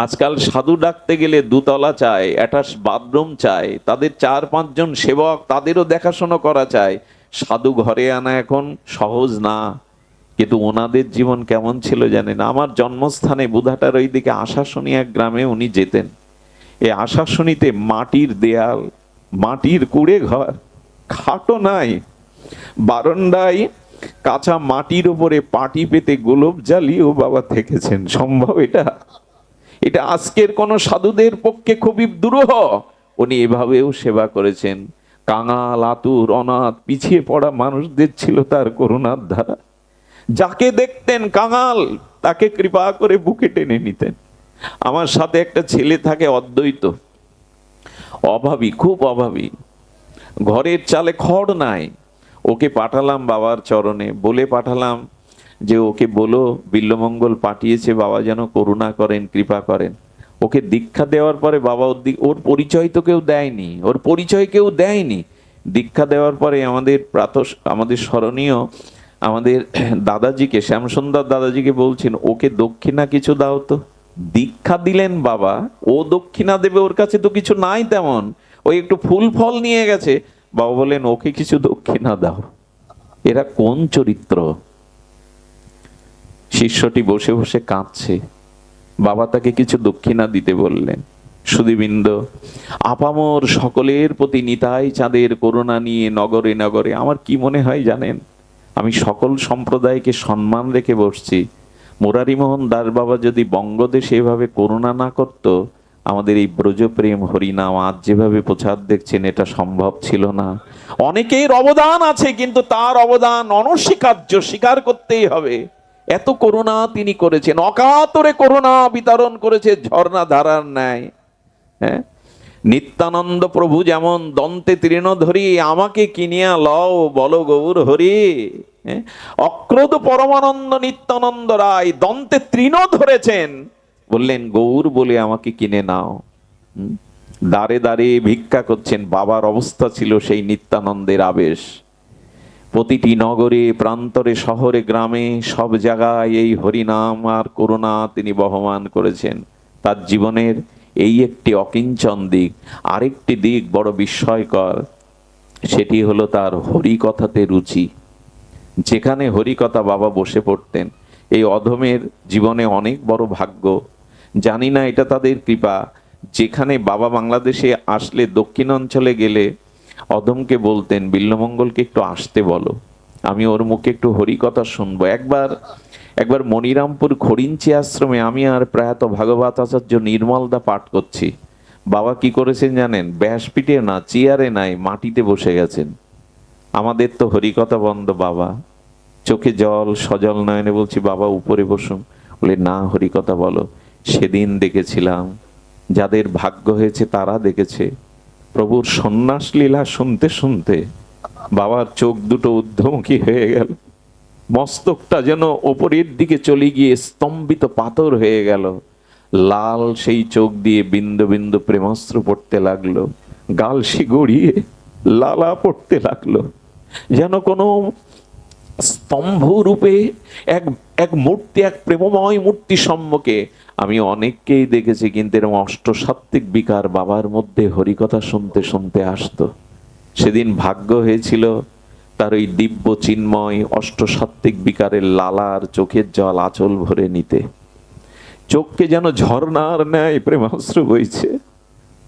আজকাল সাধু ডাকতে গেলে 2 তলা চায়, অ্যাটাচ বাথরুম চায়, তাদের 4-5 জন সেবক, তাদেরও দেখাশোনা করা চায়। সাধু ঘরে আনা এখন সহজ না। কিন্তু ওনাদের জীবন কেমন ছিল জানেন? আমার জন্মস্থানে বুধাটার ওইদিকে আশাশুনি এক গ্রামে উনি যেতেন। এই আশাশুনিতে মাটির দেয়াল, মাটির কুড়ে ঘর, খাটও নাই, বারান্দায় কাঁচা মাটির উপরে পাটি পেতে গোলপ জ্বালিয়েও বাবা থেকেছেন। সম্ভব এটা? এটা আজকের কোন সাধুদের পক্ষে খুবই দুরূহ। উনি এভাবেও সেবা করেছেন। কাঙাল, আতুর, অনাথ, পিছিয়ে পড়া মানুষদের ছিল তার করুণার ধারা। যাকে দেখতেন কাঙাল, তাকে কৃপা করে বুকে টেনে নিতেন। আমার সাথে একটা ছেলে থাকে অদ্বৈত, অভাবী, খুব অভাবী, ঘরের চালে খড় নাই। ওকে পাঠালাম বাবার চরণে, বলে পাঠালাম যে ওকে বলো বিল্বমঙ্গল পাঠিয়েছে, বাবা যেন করুণা করেন, কৃপা করেন। ওকে দীক্ষা দেওয়ার পরে বাবা ওর পরিচয় তো কেউ দেয়নি, ওর পরিচয় কেউ দেয়নি। দীক্ষা দেওয়ার পরে আমাদের স্মরণীয় আমাদের দাদাজিকে, শ্যামসুন্দর দাদাজিকে বলছেন, ওকে দক্ষিণা কিছু দাও তো। দীক্ষা দিলেন বাবা, ও দক্ষিণা দেবে? ওর কাছে তো কিছু নাই তেমন, ওই একটু ফুল ফল নিয়ে গেছে। বাবা বলেন, ওকে কিছু দক্ষিণা দাও। এরা কোন চরিত্র? শিষ্যটি বসে বসে কাঁদছে, বাবা তাকে কিছু দক্ষিণা দিতে বললেন। সুধীবৃন্দ, আপামর সকলের প্রতি নিতাই চাঁদের করুণা নিয়ে নগরে নগরে, আমার কি মনে হয় জানেন, আমি সকল সম্প্রদায়কে সম্মান রেখে বসছি। মুরারিমোহন দাস বাবা যদি বঙ্গদেশে এভাবে করুণা না করত, আমাদের এই ব্রজপ্রেম হরিনাম আজ যেভাবে প্রচার দেখছেন, এটা সম্ভব ছিল না। অনেকের অবদান আছে, কিন্তু তার অবদান অনস্বীকার্য, স্বীকার করতেই হবে। এত করুণা তিনি করেছেন, অকাতরে করুণা বিতরণ করেছে ঝর্ণা ধারার ন্যায়। হ্যাঁ, নিত্যানন্দ প্রভু যেমন দন্তে তৃণ ধরি, আমাকে কিনিয়া লও বলো গৌর হরি। হ্যাঁ? অক্রোধ পরমানন্দ নিত্যানন্দ রায় দন্তে তৃণ ধরেছেন, বললেন গৌর বলে আমাকে কিনে নাও। দাঁড়ে দাঁড়ে ভিক্ষা করছেন। বাবার অবস্থা ছিল সেই নিত্যানন্দের আবেশ। প্রতিটি নগরে প্রান্তরে শহরে গ্রামে সব জায়গায় এই হরিনাম আর করুণা তিনি বহমান করেছেন। তার জীবনের এই একটি অকিঞ্চন দিক। আরেকটি দিক বড় বিস্ময়কর, সেটি হলো তার হরিকথাতে রুচি। যেখানে হরিকথা বাবা বসে পড়তেন। এই অধমের জীবনে অনেক বড় ভাগ্য, জানি না এটা তাদের কৃপা। যেখানে বাবা বাংলাদেশে আসলে দক্ষিণাঞ্চলে গেলে অধমকে বলতেন বিল্লমঙ্গলকে একটু আসতে বলো, আমি ওর মুখে একটু হরিকথা শুনবো। একবার মনিরামপুর খড়িঞ্চি আশ্রমে আমি আর প্রয়াত ভাগবত আচার্য নির্মলদা পাঠ করছি। বাবা কি করেছেন জানেন? ব্যাসপিঠে না, চেয়ারে নাই, মাটিতে বসে গেছেন। আমাদের তো হরিকথা বন্ধ। বাবা চোখে জল, সজল নয়নে বলছি বাবা উপরে বসুন। বলে না, হরিকথা বলো। সেদিন দেখেছিলাম, যাদের ভাগ্য হয়েছে তারা দেখেছে, প্রভুর সন্ন্যাস লীলা শুনতে শুনতে বাবার চোখ দুটো ঊর্ধ্বমুখী হয়ে গেল। মস্তকটা যেন ওপরের দিকে চলে গিয়ে স্তম্ভিত পাথর হয়ে গেল। লাল সেই চোখ দিয়ে বিন্দু বিন্দু প্রেমাস্ত্র পড়তে লাগলো। গাল গড়িয়ে লালা পড়তে লাগলো। যেন কোনো স্তম্ভ রূপে এক এক মূর্তি, এক প্রেমময় মূর্তি সম্মুখে। আমি অনেককেই দেখেছি, কিন্তু এরকম অষ্টসাত্ত্বিক বিকার বাবার মধ্যে হরিকথা শুনতে শুনতে আসতো। সেদিন ভাগ্য হয়েছিল তার ওই দিব্য চিন্ময় অষ্টসাত্ত্বিক বিকারের লালার চোখের জল আঁচল ভরে নিতে। চোখকে যেন ঝর্ণার ন্যায় প্রেমাশ্রু বইছে।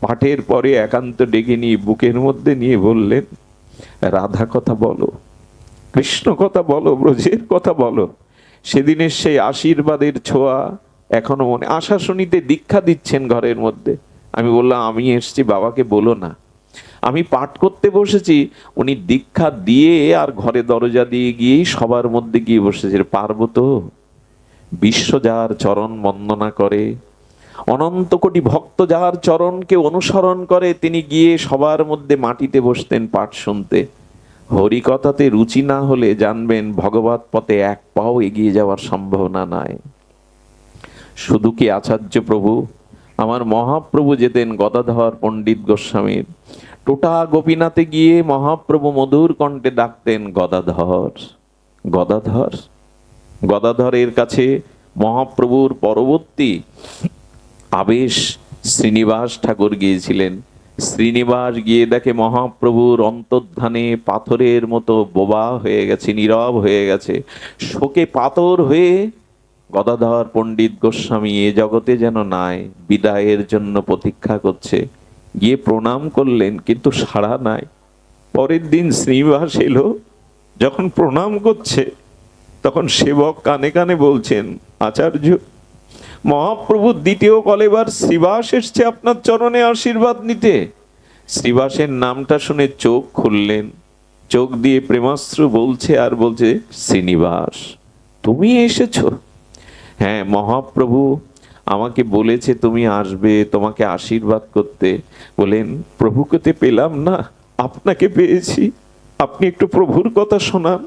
পাঠের পরে একান্ত ডেকে নিয়ে বুকের মধ্যে নিয়ে বললেন, রাধা কথা বলো, কৃষ্ণ কথা বলো, ব্রজের কথা বলো। সেদিনের সেই আশীর্বাদের ছোঁয়া এখনো মনে। আশা শুনিতে দীক্ষা দিচ্ছেন ঘরের মধ্যে। আমি বললাম আমি এসছি, বাবাকে বলো না। আমি পাঠ করতে বসেছি, উনি দীক্ষা দিয়ে আর ঘরে দরজা দিয়ে গিয়েই সবার মধ্যে গিয়ে বসেছে। পারবো তো? বিশ্ব যার চরণ বন্দনা করে, অনন্ত কোটি ভক্ত যার চরণকে অনুসরণ করে, তিনি গিয়ে সবার মধ্যে মাটিতে বসতেন পাঠ শুনতে। হরিকথাতে রুচি না হলে জানবেন ভগবত পথে এক পাও এগিয়ে যাওয়ার সম্ভাবনা নাই। শুধু কি আচার্য প্রভু, আমার মহাপ্রভু যেতেন গদাধর পণ্ডিত গোস্বামীর। টোটা গোপীনাথে গিয়ে মহাপ্রভু মধুর কণ্ঠে ডাকতেন গদাধর, গদাধর। গদাধরের কাছে মহাপ্রভুর পরবর্তী আবেশ শ্রীনিবাস ঠাকুর গিয়েছিলেন। শ্রীনিবাস গিয়ে দেখে মহাপ্রভুর অন্তর্ধানে পাথরের মতো বোবা হয়ে গেছে, নীরব হয়ে গেছে, শোকে পাথর হয়ে গদাধর পণ্ডিত গোস্বামী এ জগতে যেন নাই, বিদায়ের জন্য প্রতীক্ষা করছে। গিয়ে প্রণাম করলেন, কিন্তু সাড়া নাই। পরের দিন শ্রীনিবাস এলো, যখন প্রণাম করছে তখন সেবক কানে কানে বলছেন, আচার্য মহাপ্রভুর দ্বিতীয় কলেবার শ্রীবাস এসছে আপনার চরণে আশীর্বাদ নিতে। শ্রীবাসের নামটা শুনে চোখ খুললেন, চোখ দিয়ে প্রেমাশ্রু বলছে আর বলছে, শ্রীনিবাস তুমি এসেছো? হ্যাঁ, মহাপ্রভু আমাকে বলেছে তুমি আসবে, তোমাকে আশীর্বাদ করতে। বলেন প্রভুকে তো পেলাম না, আপনাকে পেয়েছি, আপনি একটু প্রভুর কথা শোনান।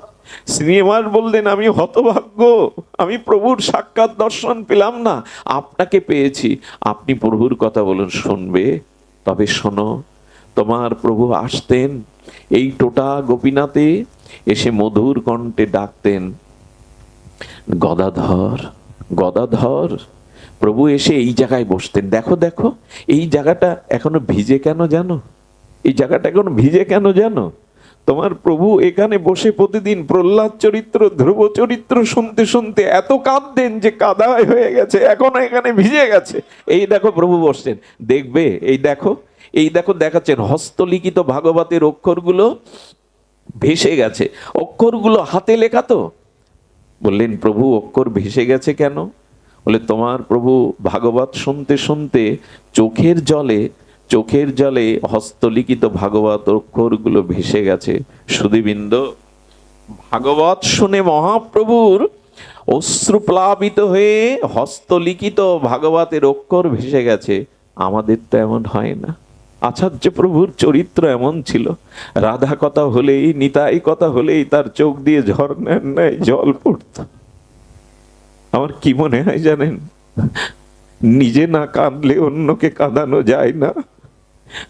শ্রীনিবাস বললেন, আমি হতভাগ্য, আমি প্রভুর সাক্ষাৎ দর্শন পেলাম না, আপনাকে পেয়েছি, আপনি প্রভুর কথা বলুন। শুনবে? তবে শোনো, তোমার প্রভু আসতেন এই টোটা গোপীনাথে, এসে মধুর কণ্ঠে ডাকতেন গদাধর, গদাধর। প্রভু এসে এই জায়গায় বসতেন। দেখো দেখো, এই জায়গাটা এখনো ভিজে কেন জানো? এই জায়গাটা এখনো ভিজে কেন জানো? তোমার প্রভু এখানে বসে প্রতিদিন প্রহ্লাদ চরিত্র, ধ্রুব চরিত্র শুনতে শুনতে এত কাঁদতেন যে কাদায় হয়ে গেছে, এখনো এখানে ভিজে গেছে। এই দেখো প্রভু বসছেন, দেখবে? এই দেখো, এই দেখো, দেখাচ্ছেন হস্তলিখিত ভাগবতের অক্ষরগুলো ভেসে গেছে। অক্ষরগুলো হাতে লেখা তো। বললেন প্রভু অক্ষর ভেসে গেছে কেন? বলে তোমার প্রভু ভাগবত শুনতে শুনতে চোখের জলে হস্তলিখিত ভাগবত অক্ষরগুলো ভেসে গেছে। সুধীবৃন্দ, ভাগবত শুনে মহাপ্রভুর অশ্রুপ্লাবিত হয়ে হস্তলিখিত ভাগবতের অক্ষর ভেসে গেছে। আমাদের তো এমন হয় না। আচার্য প্রভুর চরিত্র এমন ছিল, রাধা কথা হলেই, নিতাই কথা হলেই তার চোখ দিয়ে ঝর্ণার ন্যায় জল পড়ত। আমার কি মনে হয় জানেন, নিজে না কাঁদলে অন্যকে কাঁদানো যায় না।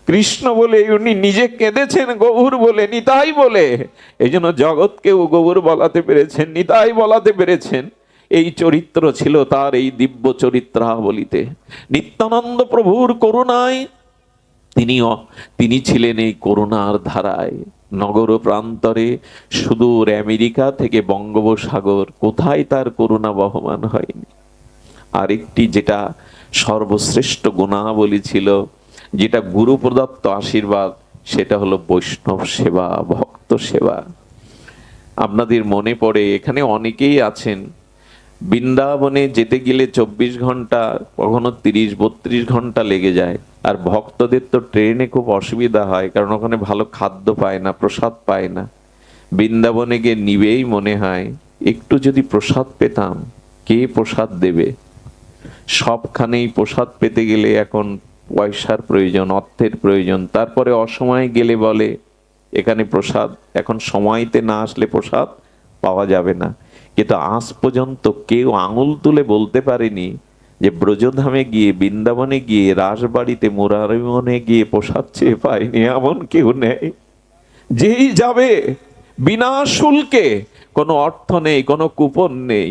কৃষ্ণ বলে উনি নিজে কেঁদেছেন, গৌর বলে, নিতাই বলে, এই জন্য জগৎকেও গৌর বলাতে পেরেছেন, নিতাই বলাতে পেরেছেন। এই চরিত্র ছিল তার, এই দিব্য চরিত্রাবলিতে। নিত্যানন্দ প্রভুর করুণায় তিনি ছিলেন এই করুণার ধারায়। নগর প্রান্তরে সুদূর আমেরিকা থেকে বঙ্গোপসাগর, কোথায় তার করুণা বহমান হয়নি। আরেকটি যেটা সর্বশ্রেষ্ঠ গুণাবলী ছিল, যেটা গুরু প্রদত্ত আশীর্বাদ, সেটা হলো বৈষ্ণব সেবা, ভক্ত সেবা। আপনাদের মনে পড়ে, এখানে অনেকেই আছেন, বৃন্দাবনে যেতে গেলে 24 ঘন্টা, কখনো 30-32 ঘন্টা লেগে যায়। আর ভক্তদের তো ট্রেনে খুব অসুবিধা হয়, কারণ ওখানে ভালো খাদ্য পায় না, প্রসাদ পায় না। বৃন্দাবনে গিয়ে নিবেই মনে হয়, একটু যদি প্রসাদ পেতাম। কে প্রসাদ দেবে? সবখানেই প্রসাদ পেতে গেলে এখন পয়সার প্রয়োজন, অর্থের প্রয়োজন। তারপরে অসময়ে গেলে বলে এখানে প্রসাদ এখন সময়তে না আসলে প্রসাদ পাওয়া যাবে না। কিন্তু আজ পর্যন্ত কেউ আঙুল তুলে বলতে পারেনি যে ব্রজধামে গিয়ে, বৃন্দাবনে গিয়ে, রাসবাড়িতে, মুরারিমনে গিয়ে প্রসাদ চেয়ে পায়নি, এমন কেউ নেই। যেই যাবে বিনা শুল্কে, কোনো অর্থ নেই, কোনো কুপন নেই,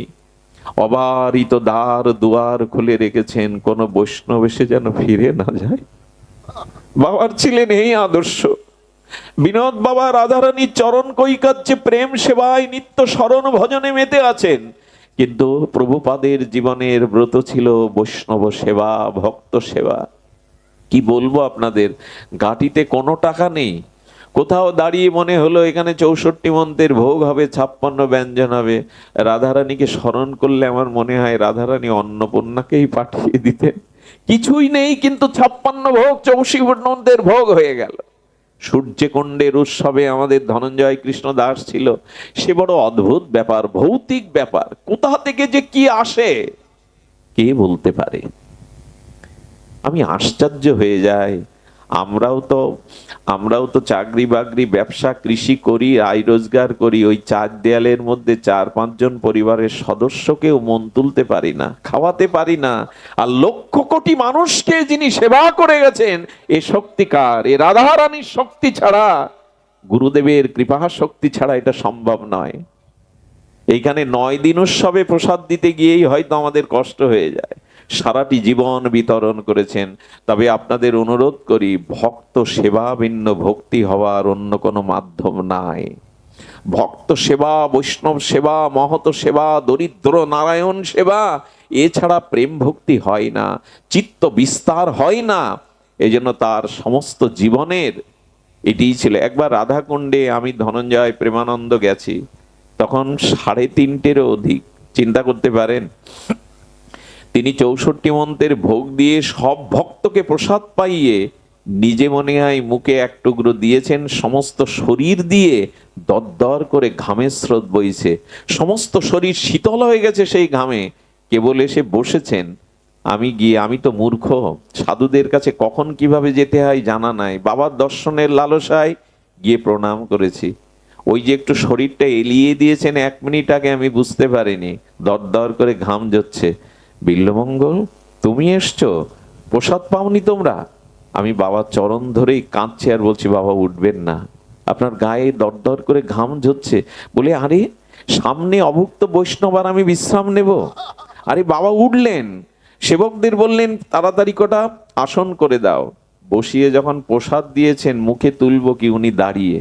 অবারিত দ্বার দুয়ার খুলে রেখেছেন, কোন বৈষ্ণব এসে যেন ফিরে না যায়। বাবার ছিলেন এই আদর্শ। বিনোদ বাবা রাধারানীর চরণ কৈকার্যে, প্রেম সেবায়, নিত্য স্মরণ ভজনে মেতে আছেন। কিন্তু প্রভুপাদের জীবনের ব্রত ছিল বৈষ্ণব সেবা, ভক্ত সেবা। কি বলবো আপনাদের, ঘাটিতে কোনো টাকা নেই। কোথাও দাঁড়িয়ে মনে হলো এখানে 64 মন্ত্রের ভোগ হবে, 56 ব্যঞ্জন হবে। রাধারানীকে স্মরণ করলে আমার মনে হয় রাধারানী অন্নপূর্ণাকেই পাঠিয়ে দিতেন। কিছুই নেই, কিন্তু 56 ভোগ, 64 মন্ত্রের ভোগ হয়ে গেল। সূর্যকুণ্ডের উৎসবে আমাদের ধনঞ্জয় কৃষ্ণ দাস ছিল। সে বড় অদ্ভুত ব্যাপার, ভৌতিক ব্যাপার। কোথা থেকে যে কি আসে কে বলতে পারে? আমি আশ্চর্য হয়ে যাই। আমরাও তো চাকরি বাকরি, ব্যবসা, কৃষি করি, আয় রোজগার করি। ওই 4 দেয়ালের মধ্যে 4-5 জন পরিবারের সদস্যকেও মন তুলতে পারি না, খাওয়াতে পারি না। আর লক্ষ কোটি মানুষকে যিনি সেবা করে গেছেন, এ শক্তিকার, এ রাধারানীর শক্তি ছাড়া, গুরুদেবের কৃপা শক্তি ছাড়া এটা সম্ভব নয়। এইখানে 9 দিন উৎসবে প্রসাদ দিতে গিয়েই হয়তো আমাদের কষ্ট হয়ে যায়। সারাটি জীবন বিতরণ করেছেন। তবে আপনাদের অনুরোধ করি, ভক্ত সেবা ভিন্ন ভক্তি হওয়ার অন্য কোনো মাধ্যম নাই। ভক্ত সেবা, বৈষ্ণব সেবা, মহত সেবা, দরিদ্র নারায়ণ সেবা, এছাড়া প্রেম ভক্তি হয় না, চিত্ত বিস্তার হয় না। এজন্য তার সমস্ত জীবনের এটিই ছিল। একবার রাধাকুণ্ডে আমি, ধনঞ্জয়, প্রেমানন্দ গেছি, তখন 3:30-র অধিক। চিন্তা করতে পারেন, তিনি 64 মন্ত্রের ভোগ দিয়ে সব ভক্তকে প্রসাদ পাইয়ে নিজে মনে হয় মুখে এক টুকরো দিয়েছেন। সমস্ত শরীর দিয়ে দরদর করে ঘামের স্রোত বইছে, সমস্ত শরীর শীতল হয়ে গেছে সেই ঘামে। কেবল এসে বসেছেন। আমি তো মূর্খ, সাধুদের কাছে কখন কিভাবে যেতে হয় জানা নাই। বাবার দর্শনের লালসায় গিয়ে প্রণাম করেছি। ওই যে একটু শরীরটা এলিয়ে দিয়েছেন 1 মিনিট আগে, আমি বুঝতে পারিনি। দরদর করে ঘাম ঝরছে। বিল্লমঙ্গল, তুমি এসছো, প্রসাদ পাওনি তোমরা? আমি বাবার চরণ ধরেই কাঁদছি আর বলছি, বাবা উঠবেন না, আপনার গায়ে দরদর করে ঘাম ঝরছে। বলে, আরে সামনে অভুক্ত বৈষ্ণব আর আমি বিশ্রাম নেব? আরে বাবা উঠলেন, সেবকদের বললেন তাড়াতাড়ি কটা আসন করে দাও। বসিয়ে যখন প্রসাদ দিয়েছেন, মুখে তুলবো কি, উনি দাঁড়িয়ে,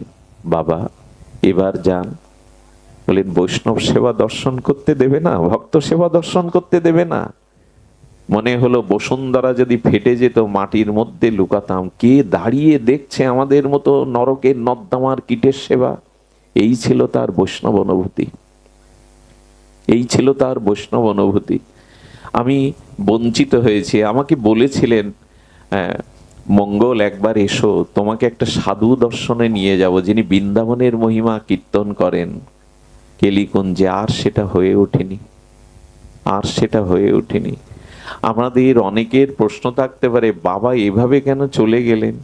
বাবা এবার যান। বলেন, বৈষ্ণব সেবা দর্শন করতে দেবে না? ভক্ত সেবা দর্শন করতে দেবে না? মনে হলো বসুন্ধরা যদি ফেটে যেত, মাটির মধ্যে লুকাতাম। কে দাঁড়িয়ে দেখছে আমাদের মতো নরকের নর্দমার কীটের সেবা? এই ছিল তার বৈষ্ণব অনুভূতি, এই ছিল তার বৈষ্ণব অনুভূতি। আমি বঞ্চিত হয়েছি। আমাকে বলেছিলেন, মঙ্গল একবার এসো, তোমাকে একটা সাধু দর্শনে নিয়ে যাব, যিনি বৃন্দাবনের মহিমা কীর্তন করেন কেলিকুঞ্জে। আর সেটা হয়ে ওঠেনি। আমাদের অনেকের প্রশ্ন থাকতে পারে, বাবা এভাবে কেন চলে গেলেন?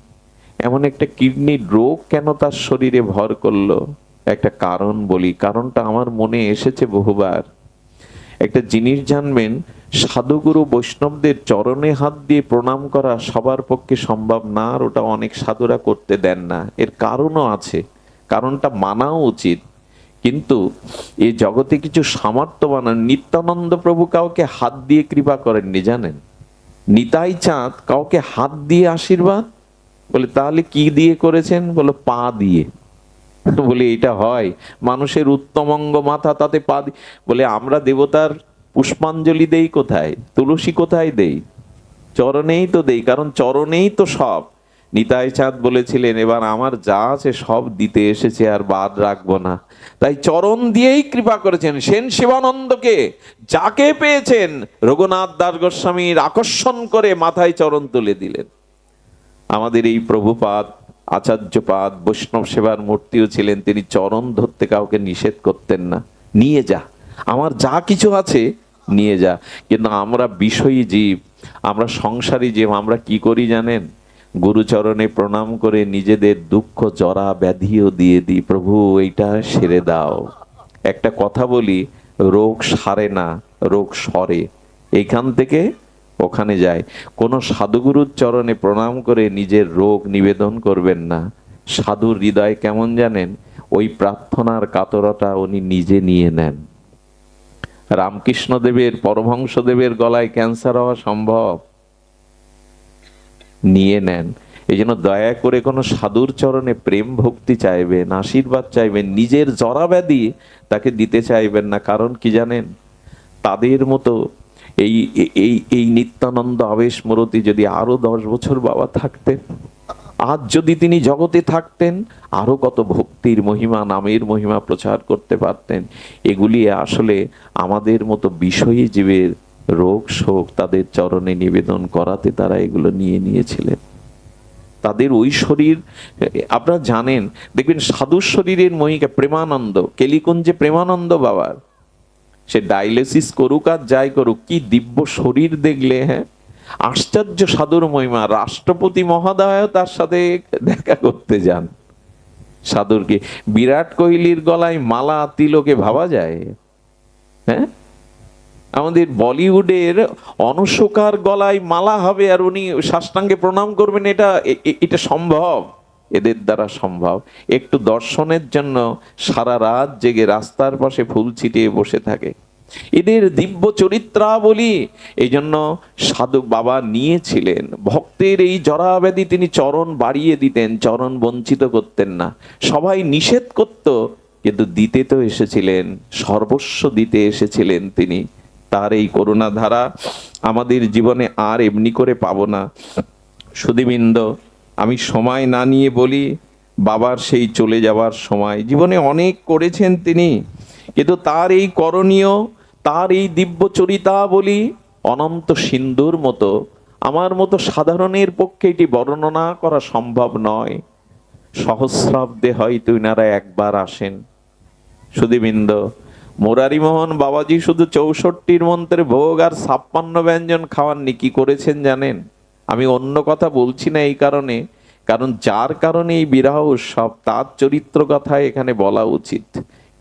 এমন একটা কিডনির রোগ কেন তার শরীরে ভর করলো? একটা কারণ বলি, কারণটা আমার মনে এসেছে বহুবার। একটা জিনিস জানবেন, সাধুগুরু বৈষ্ণবদের চরণে হাত দিয়ে প্রণাম করা সবার পক্ষে সম্ভব না, আর ওটা অনেক সাধুরা করতে দেন না। এর কারণও আছে, কারণটা মানাও উচিত। কিন্তু এই জগতে কিছু সামর্থ্যবান, নিত্যানন্দ প্রভু কাউকে হাত দিয়ে কৃপা করেননি জানেন। নিতাই চাঁদ কাউকে হাত দিয়ে আশীর্বাদ, বলে তাহলে কি দিয়ে করেছেন? বলে পা দিয়ে। বলে এটা হয়? মানুষের উত্তম অঙ্গ মাথা, তাতে পা বলে আমরা দেবতার পুষ্পাঞ্জলি দেই কোথায়? তুলসী কোথায় দেই? চরণেই তো দেই, কারণ চরণেই তো সব। নিতাই চাঁদ বলেছিলেন এবার আমার যা আছে সব দিতে এসেছে, আর বাদ রাখবো না। তাই চরণ দিয়েই কৃপা করেছেন। সেন শিবানন্দকে যাকে পেয়েছেন, রঘুনাথ দাস গোস্বামীর আকর্ষণ করে মাথায় চরণ তুলে দিলেন। আমাদের এই প্রভুপাদ, আচার্যপাদ, বৈষ্ণব সেবার মূর্তিও ছিলেন, তিনি চরণ ধরতে কাউকে নিষেধ করতেন না। নিয়ে যা, আমার যা কিছু আছে নিয়ে যা। কিন্তু আমরা বিষয়ী জীব, আমরা সংসারী জীব, আমরা কি করি জানেন? গুরুচরণে প্রণাম করে নিজেদের দুঃখ জরা ব্যাধিও দিয়ে দিই, প্রভু এইটা সেরে দাও। একটা কথা বলি, রোগ সারে না, রোগ সরে। এইখান থেকে ওখানে যায়। কোনো সাধুগুরুর চরণে প্রণাম করে নিজের রোগ নিবেদন করবেন না। সাধুর হৃদয় কেমন জানেন? ওই প্রার্থনার কাতরতা উনি নিজে নিয়ে নেন। রামকৃষ্ণদেবের, পরমহংসদেবের গলায় ক্যান্সার হওয়া সম্ভব? নিয়ে নেন। এই জন্য দয়া করে কোনো সাধুর চরণে প্রেম ভক্তি চাইবেন, আশীর্বাদ চাইবেন, নিজের জরা ব্যাধি তাকে দিতে চাইবেন না। কারণ কি জানেন? তাদের মতো এই এই এই নিত্যানন্দ আবেশ মূরতি যদি আরো 10 বছর বাবা থাকতেন, আজ যদি তিনি জগতে থাকতেন, আরো কত ভক্তির মহিমা, নামের মহিমা প্রচার করতে পারতেন। এগুলি আসলে আমাদের মতো বিষয়ী জীবের রোগ শোক তাদের চরণে নিবেদন করাতে তারা এগুলো নিয়ে নিয়েছিলেন। তাদের ওই শরীর, আপনারা জানেন, দেখবেন সাধুর শরীরের মহিকা প্রেমানন্দ, কেলিকুঞ্জে প্রেমানন্দ বাবার, সে ডায়ালিসিস করুক আর যাই করুক, কি দিব্য শরীর দেখলে। হ্যাঁ, আশ্চর্য সাধুর মহিমা। রাষ্ট্রপতি মহোদয় তার সাথে দেখা করতে যান। সাধুর কি বিরাট কোহলির গলায় মালা তিলকে ভাবা যায়? হ্যাঁ, আমাদের বলিউডের অনুষ্কার গলায় মালা হবে আর উনি সাষ্টাঙ্গে প্রণাম করবেন, এটা সম্ভব? এদের দ্বারা সম্ভব। একটু দর্শনের জন্য সারা রাত জেগে রাস্তার পাশে ফুল ছিটিয়ে বসে থাকে। এদের দিব্য চরিত্রাবলী এই জন্য সাধু বাবা নিয়েছিলেন। ভক্তের এই জরাব্যাধি তিনি চরণ বাড়িয়ে দিতেন, চরণ বঞ্চিত করতেন না। সবাই নিষেধ করত, কিন্তু দিতে তো এসেছিলেন, সর্বস্ব দিতে এসেছিলেন তিনি। তার এই করুণা ধারা আমাদের জীবনে আর এমনি করে পাবো না। সুধীবৃন্দ, আমি সময় না নিয়ে বলি, বাবার সেই চলে যাওয়ার সময়, জীবনে অনেক করেছেন তিনি, কিন্তু তার এই করণীয়, তার এই দিব্য চরিতাবলী অনন্ত সিন্ধুর মতো, আমার মতো সাধারণের পক্ষে এটি বর্ণনা করা সম্ভব নয়। সহস্রাব্দে হয়তো ইনারা একবার আসেন। সুধীবৃন্দ, মুরারিমোহন বাবাজি শুধু 64 মন্ত্রের ভোগ আর 56 ব্যঞ্জন খাওয়াননি, কি করেছেন জানেন? আমি অন্য কথা বলছি না এই কারণে, কারণ যার কারণে এই বিবাহ উৎসব, তার চরিত্র কথা এখানে বলা উচিত।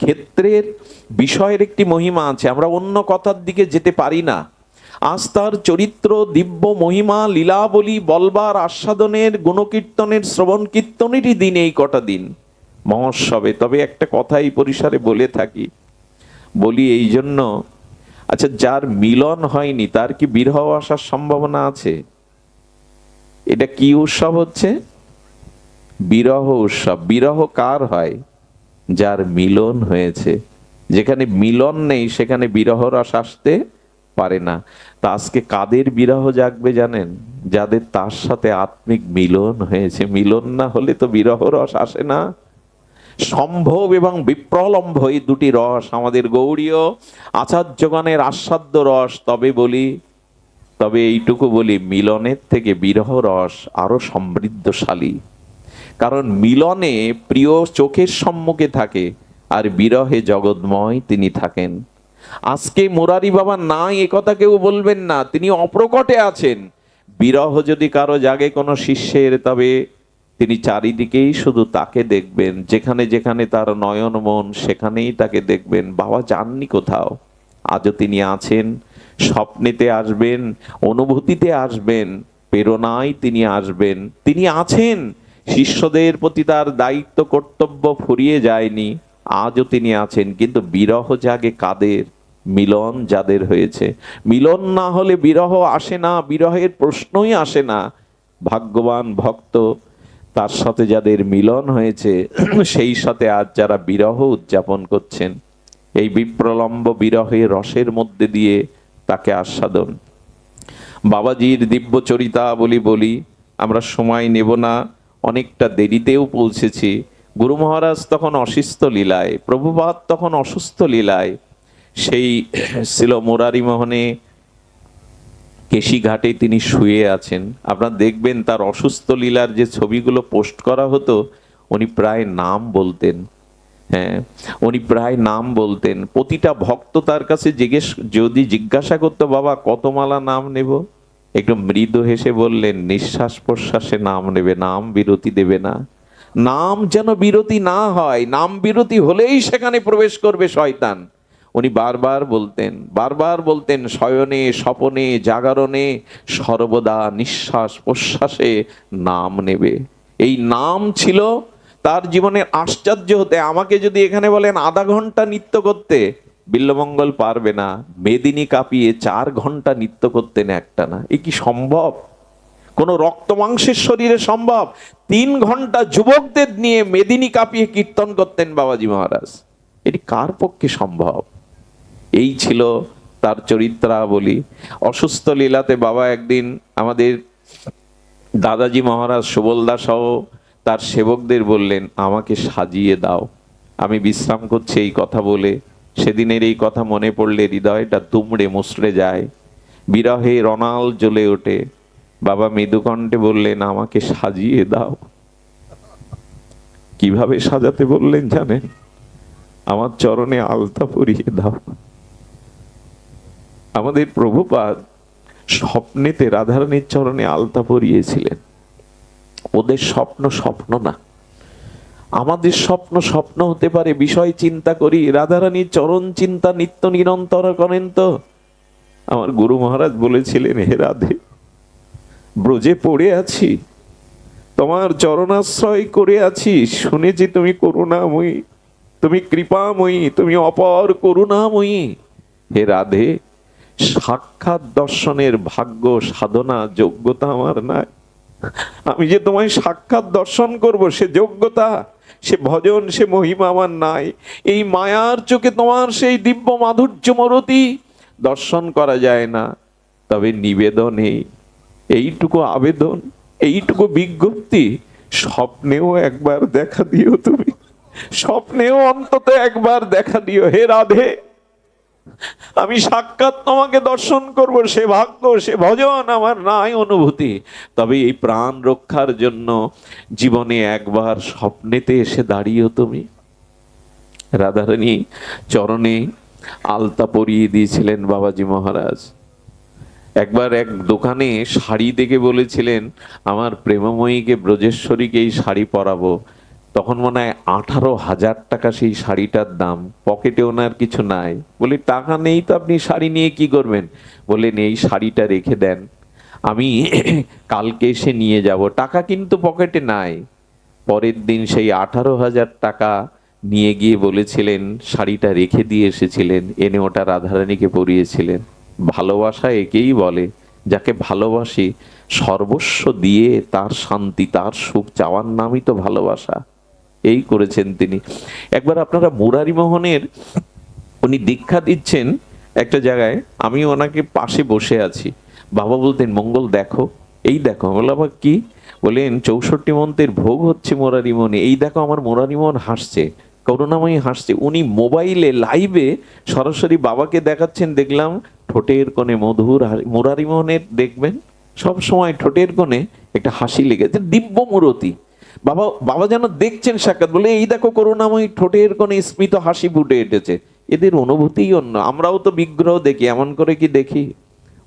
ক্ষেত্রের বিষয়ের একটি মহিমা আছে, আমরা অন্য কথার দিকে যেতে পারি না। আজ তার চরিত্র, দিব্য মহিমা, লীলাবলী বলবার, আস্বাদনের, গুণকীর্তনের, শ্রবণ কীর্তনেরই দিন এই কটা দিন মহোৎসবে। তবে একটা কথা এই পরিসরে বলে থাকি, বলি এই জন্য, আচ্ছা, যার মিলন হয়নি তার কি বিরহ আসার সম্ভাবনা আছে? এটা কি উৎসব হচ্ছে? বিরহ উৎসব। বিরহ কার হয়? যার মিলন হয়েছে। যেখানে মিলন নেই সেখানে বিরহ রস আসতে পারে না। তা আজকে কাদের বিরহ জাগবে জানেন? যাদের তার সাথে আত্মিক মিলন হয়েছে। মিলন না হলে তো বিরহ রস আসে না। সম্ভব এবং বিপ্রলম্ভ এই দুটি রস আমাদের গৌড়ীয় আচার্যগণের আস্বাদ্য রস। তবে এইটুকু বলি, মিলনের থেকে বিরহ রস আরো সমৃদ্ধশালী। কারণ মিলনে প্রিয় চোখের সম্মুখে থাকে, আর বিরহে জগৎময় তিনি থাকেন। আজকে মুরারি বাবা নাই একথা কেউ বলবেন না, তিনি অপ্রকটে আছেন। বিরহ যদি কারো জাগে কোনো শিষ্যের, তবে তিনি চারিদিকেই শুধু তাকে দেখবেন, যেখানে যেখানে তার নয়ন মন সেখানেই তাকে দেখবেন। বাবা যাননি কোথাও, আজও তিনি আছেন। স্বপ্নেতে আসবেন, অনুভূতিতে আসবেন, প্রেরণায় তিনি আসবেন, তিনি আছেন। শিষ্যদের প্রতি তার দায়িত্ব কর্তব্য ফুরিয়ে যায়নি, আজও তিনি আছেন। কিন্তু বিরহ জাগে কাদের? মিলন যাদের হয়েছে। মিলন না হলে বিরহ আসে না, বিরহের প্রশ্নই আসে না। ভাগ্যবান ভক্ত, তার সাথে যাদের মিলন হয়েছে, সেই সাথে আজ যারা বিরহ উদযাপন করছেন, এই বিপ্রলম্ব বিরহের রসের মধ্যে দিয়ে তাকে আস্বাদন। বাবাজির দিব্য চরিতাবলী বলি, আমরা সময় নেব না, অনেকটা দেরিতেও পৌঁছেছি। গুরু মহারাজ তখন অসুস্থ লীলায়, প্রভুপাদ তখন অসুস্থ লীলায়। সেই ছিল মুরারি মোহনে কেশিঘাটে তিনি শুয়ে আছেন। আপনারা দেখবেন তার অসুস্থ লীলার যে ছবিগুলো পোস্ট করা হতো, উনি প্রায় নাম বলতেন। হ্যাঁ, উনি প্রায় নাম বলতেন। প্রতিটা ভক্ত তার কাছে যদি জিজ্ঞাসা করতো, বাবা কত মালা নাম নেব, একটু মৃদু হেসে বললেন, নিঃশ্বাস প্রশ্বাসে নাম নেবে, নাম বিরতি দেবে না। নাম যেন বিরতি না হয়, নাম বিরতি হলেই সেখানে প্রবেশ করবে শয়তান। উনি বারবার বলতেন, শয়নে স্বপনে জাগরণে সর্বদা নিঃশ্বাস প্রশ্বাসে নাম নেবে। এই নাম ছিল তার জীবনের আশ্চর্য হতে। আমাকে যদি এখানে বলেন আধা ঘন্টা নৃত্য করতে, বিল্লমঙ্গল পারবে না। মেদিনী কাঁপিয়ে 4 ঘন্টা নৃত্য করতেন একটানা। এ কি সম্ভব? কোন রক্ত মাংসের শরীরে সম্ভব? 3 ঘন্টা যুবকদের নিয়ে মেদিনী কাঁপিয়ে কীর্তন করতেন বাবাজি মহারাজ। এটি কার পক্ষে সম্ভব? এই ছিল তার চরিত্রাবলী। অসুস্থ লীলাতে বাবা একদিন আমাদের দাদাজি মহারাজ সুবলদা সহ তার সেবকদের বললেন, আমাকে সাজিয়ে দাও, আমি বিশ্রাম করছি। এই কথা বলে সেদিনের এই কথা মনে পড়লে হৃদয়টা দুমড়ে মুচড়ে যায়, বিরহে রণাল জ্বলে ওঠে। বাবা মৃদুকণ্ঠে বললেন, আমাকে সাজিয়ে দাও। কিভাবে সাজাতে বললেন জানেন? আমার চরণে আলতা পরিয়ে দাও। আমাদের প্রভুপাদ স্বপ্নেতে রাধারানীর চরণে আলতা পরিয়েছিলেন। ওদের স্বপ্ন স্বপ্ন না, আমাদের স্বপ্ন স্বপ্ন হতে পারে। বিষয় চিন্তা করি, রাধারানীর চরণ চিন্তা নিত্য নিরন্তর করেন তো। আমার গুরু মহারাজ বলেছিলেন, হে রাধে, ব্রজে পড়ে আছি, তোমার চরণাশ্রয় করে আছি, শুনেছি তুমি করুণাময়ী, তুমি কৃপাময়ী, তুমি অপার করুণাময়ী। হে রাধে, সাক্ষাৎ দর্শনের ভাগ্য সাধনা যোগ্যতা আমার নাই। আমি যে তোমায় সাক্ষাৎ দর্শন করব, সে যোগ্যতা, সে ভজন, সে মহিমা আমার নাই। এই মায়ার চোখে তোমার সেই দিব্য মাধুর্য মূরতি দর্শন করা যায় না। তবে নিবেদন এইটুকু আবেদন, এইটুকু বিজ্ঞপ্তি, স্বপ্নেও একবার দেখা দিও তুমি, স্বপ্নেও অন্তত একবার দেখা দিও। হে রাধে, আমি সাক্ষাৎ তোমাকে দর্শন করব, সে ভাগ্য, সে ভজন আমার নাই, অনুভূতি। তবে এই প্রাণ রক্ষার জন্য জীবনে একবার স্বপ্নেতে এসে দাঁড়িয়েও তুমি। রাধারানী চরণে আলতা পরিয়ে দিয়েছিলেন বাবাজি মহারাজ। একবার এক দোকানে শাড়ি দেখে বলেছিলেন, আমার প্রেমময়ীকে, ব্রজেশ্বরীকে এই শাড়ি পরাবো। তখন মনে হয় 18,000 টাকা সেই শাড়িটার দাম। পকেটে ওনার কিছু নাই। বলি, টাকা নেই তো আপনি শাড়ি নিয়ে কি করবেন? বললেন, এই শাড়িটা রেখে দেন, আমি কালকে এসে নিয়ে যাব। টাকা কিন্তু পকেটে নাই। পরের দিন সেই 18,000 টাকা নিয়ে গিয়ে বলেছিলেন, শাড়িটা রেখে দিয়ে এসেছিলেন, এনে ওটা রাধারানীকে পরিয়েছিলেন। ভালোবাসা একেই বলে, যাকে ভালোবাসি সর্বস্ব দিয়ে তার শান্তি, তার সুখ চাওয়ার নামই তো ভালোবাসা। এই করেছেন তিনি। একবার আপনারা মুরারি মোহনের, উনি দীক্ষা দিচ্ছেন একটা জায়গায়, আমি ওনাকে পাশে বসে আছি। বাবা বলতেন, মঙ্গল দেখো, এই দেখো। বললাম, কি? বলেন, 64 মন্ত্রের ভোগ হচ্ছে মুরারি মোহনে, এই দেখো আমার মুরারি মোহন হাসছে, করুণাময়ী হাসছে। উনি মোবাইলে লাইভে সরাসরি বাবাকে দেখাচ্ছেন, দেখলাম ঠোঁটের কোণে মধুর মুরারি মোহনের দেখবেন সব সময় ঠোঁটের কোণে একটা হাসি লেগেছে, দিব্য মূরতি। বাবা যেন দেখছেন সাক্ষাৎ। বলে, এই দেখো করুণাময়ী ঠোঁটের কোণে স্মিত হাসি ফুটে উঠেছে। এদের অনুভূতিই অন্য। আমরাও তো বিগ্রহ দেখি, এমন করে কি দেখি?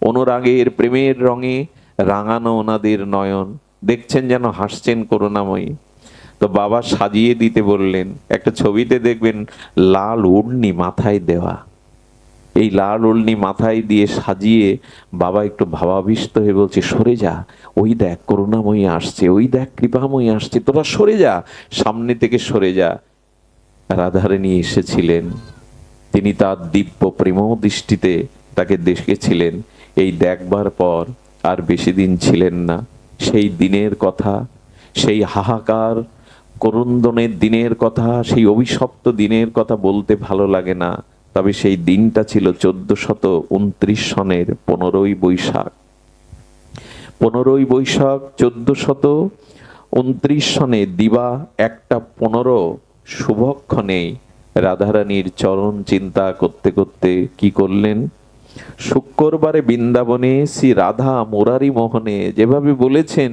অনুরাগের প্রেমের রঙে রাঙানো ওনাদের নয়ন, দেখছেন যেন হাসছেন করুণাময়ী। তো বাবা সাজিয়ে দিতে বললেন। একটা ছবিতে দেখবেন লাল ওড়নি মাথায় দেওয়া, এই লাল ওড়নি মাথায় দিয়ে সাজিয়ে বাবা একটু ভাবাবিষ্ট হয়ে বলছে, সরে যা, ওই দেখ করুণাময়ী আসছে, ওই দেখ কৃপাময়ী আসছে, তোরা সরে যা, সামনে থেকে সরে যা। রাধারানী এসেছিলেন, তিনি তার দিব্য প্রেম দৃষ্টিতে তাকে দেখেছিলেন। এই দেখবার পর আর বেশি দিন ছিলেন না। সেই দিনের কথা, সেই হাহাকার করুন্দনের দিনের কথা, সেই অভিশপ্ত দিনের কথা বলতে ভালো লাগে না। তবে সেই দিনটা ছিল 1429 সনের 15ই বৈশাখ। 15ই বৈশাখ 1429 সনে দিবা 1:15 শুভক্ষণে রাধারানীর চরণ চিন্তা করতে করতে কি করলেন? শুক্রবারে বৃন্দাবনে শ্রী রাধা মুরারি মোহনে যেভাবে বলেছেন,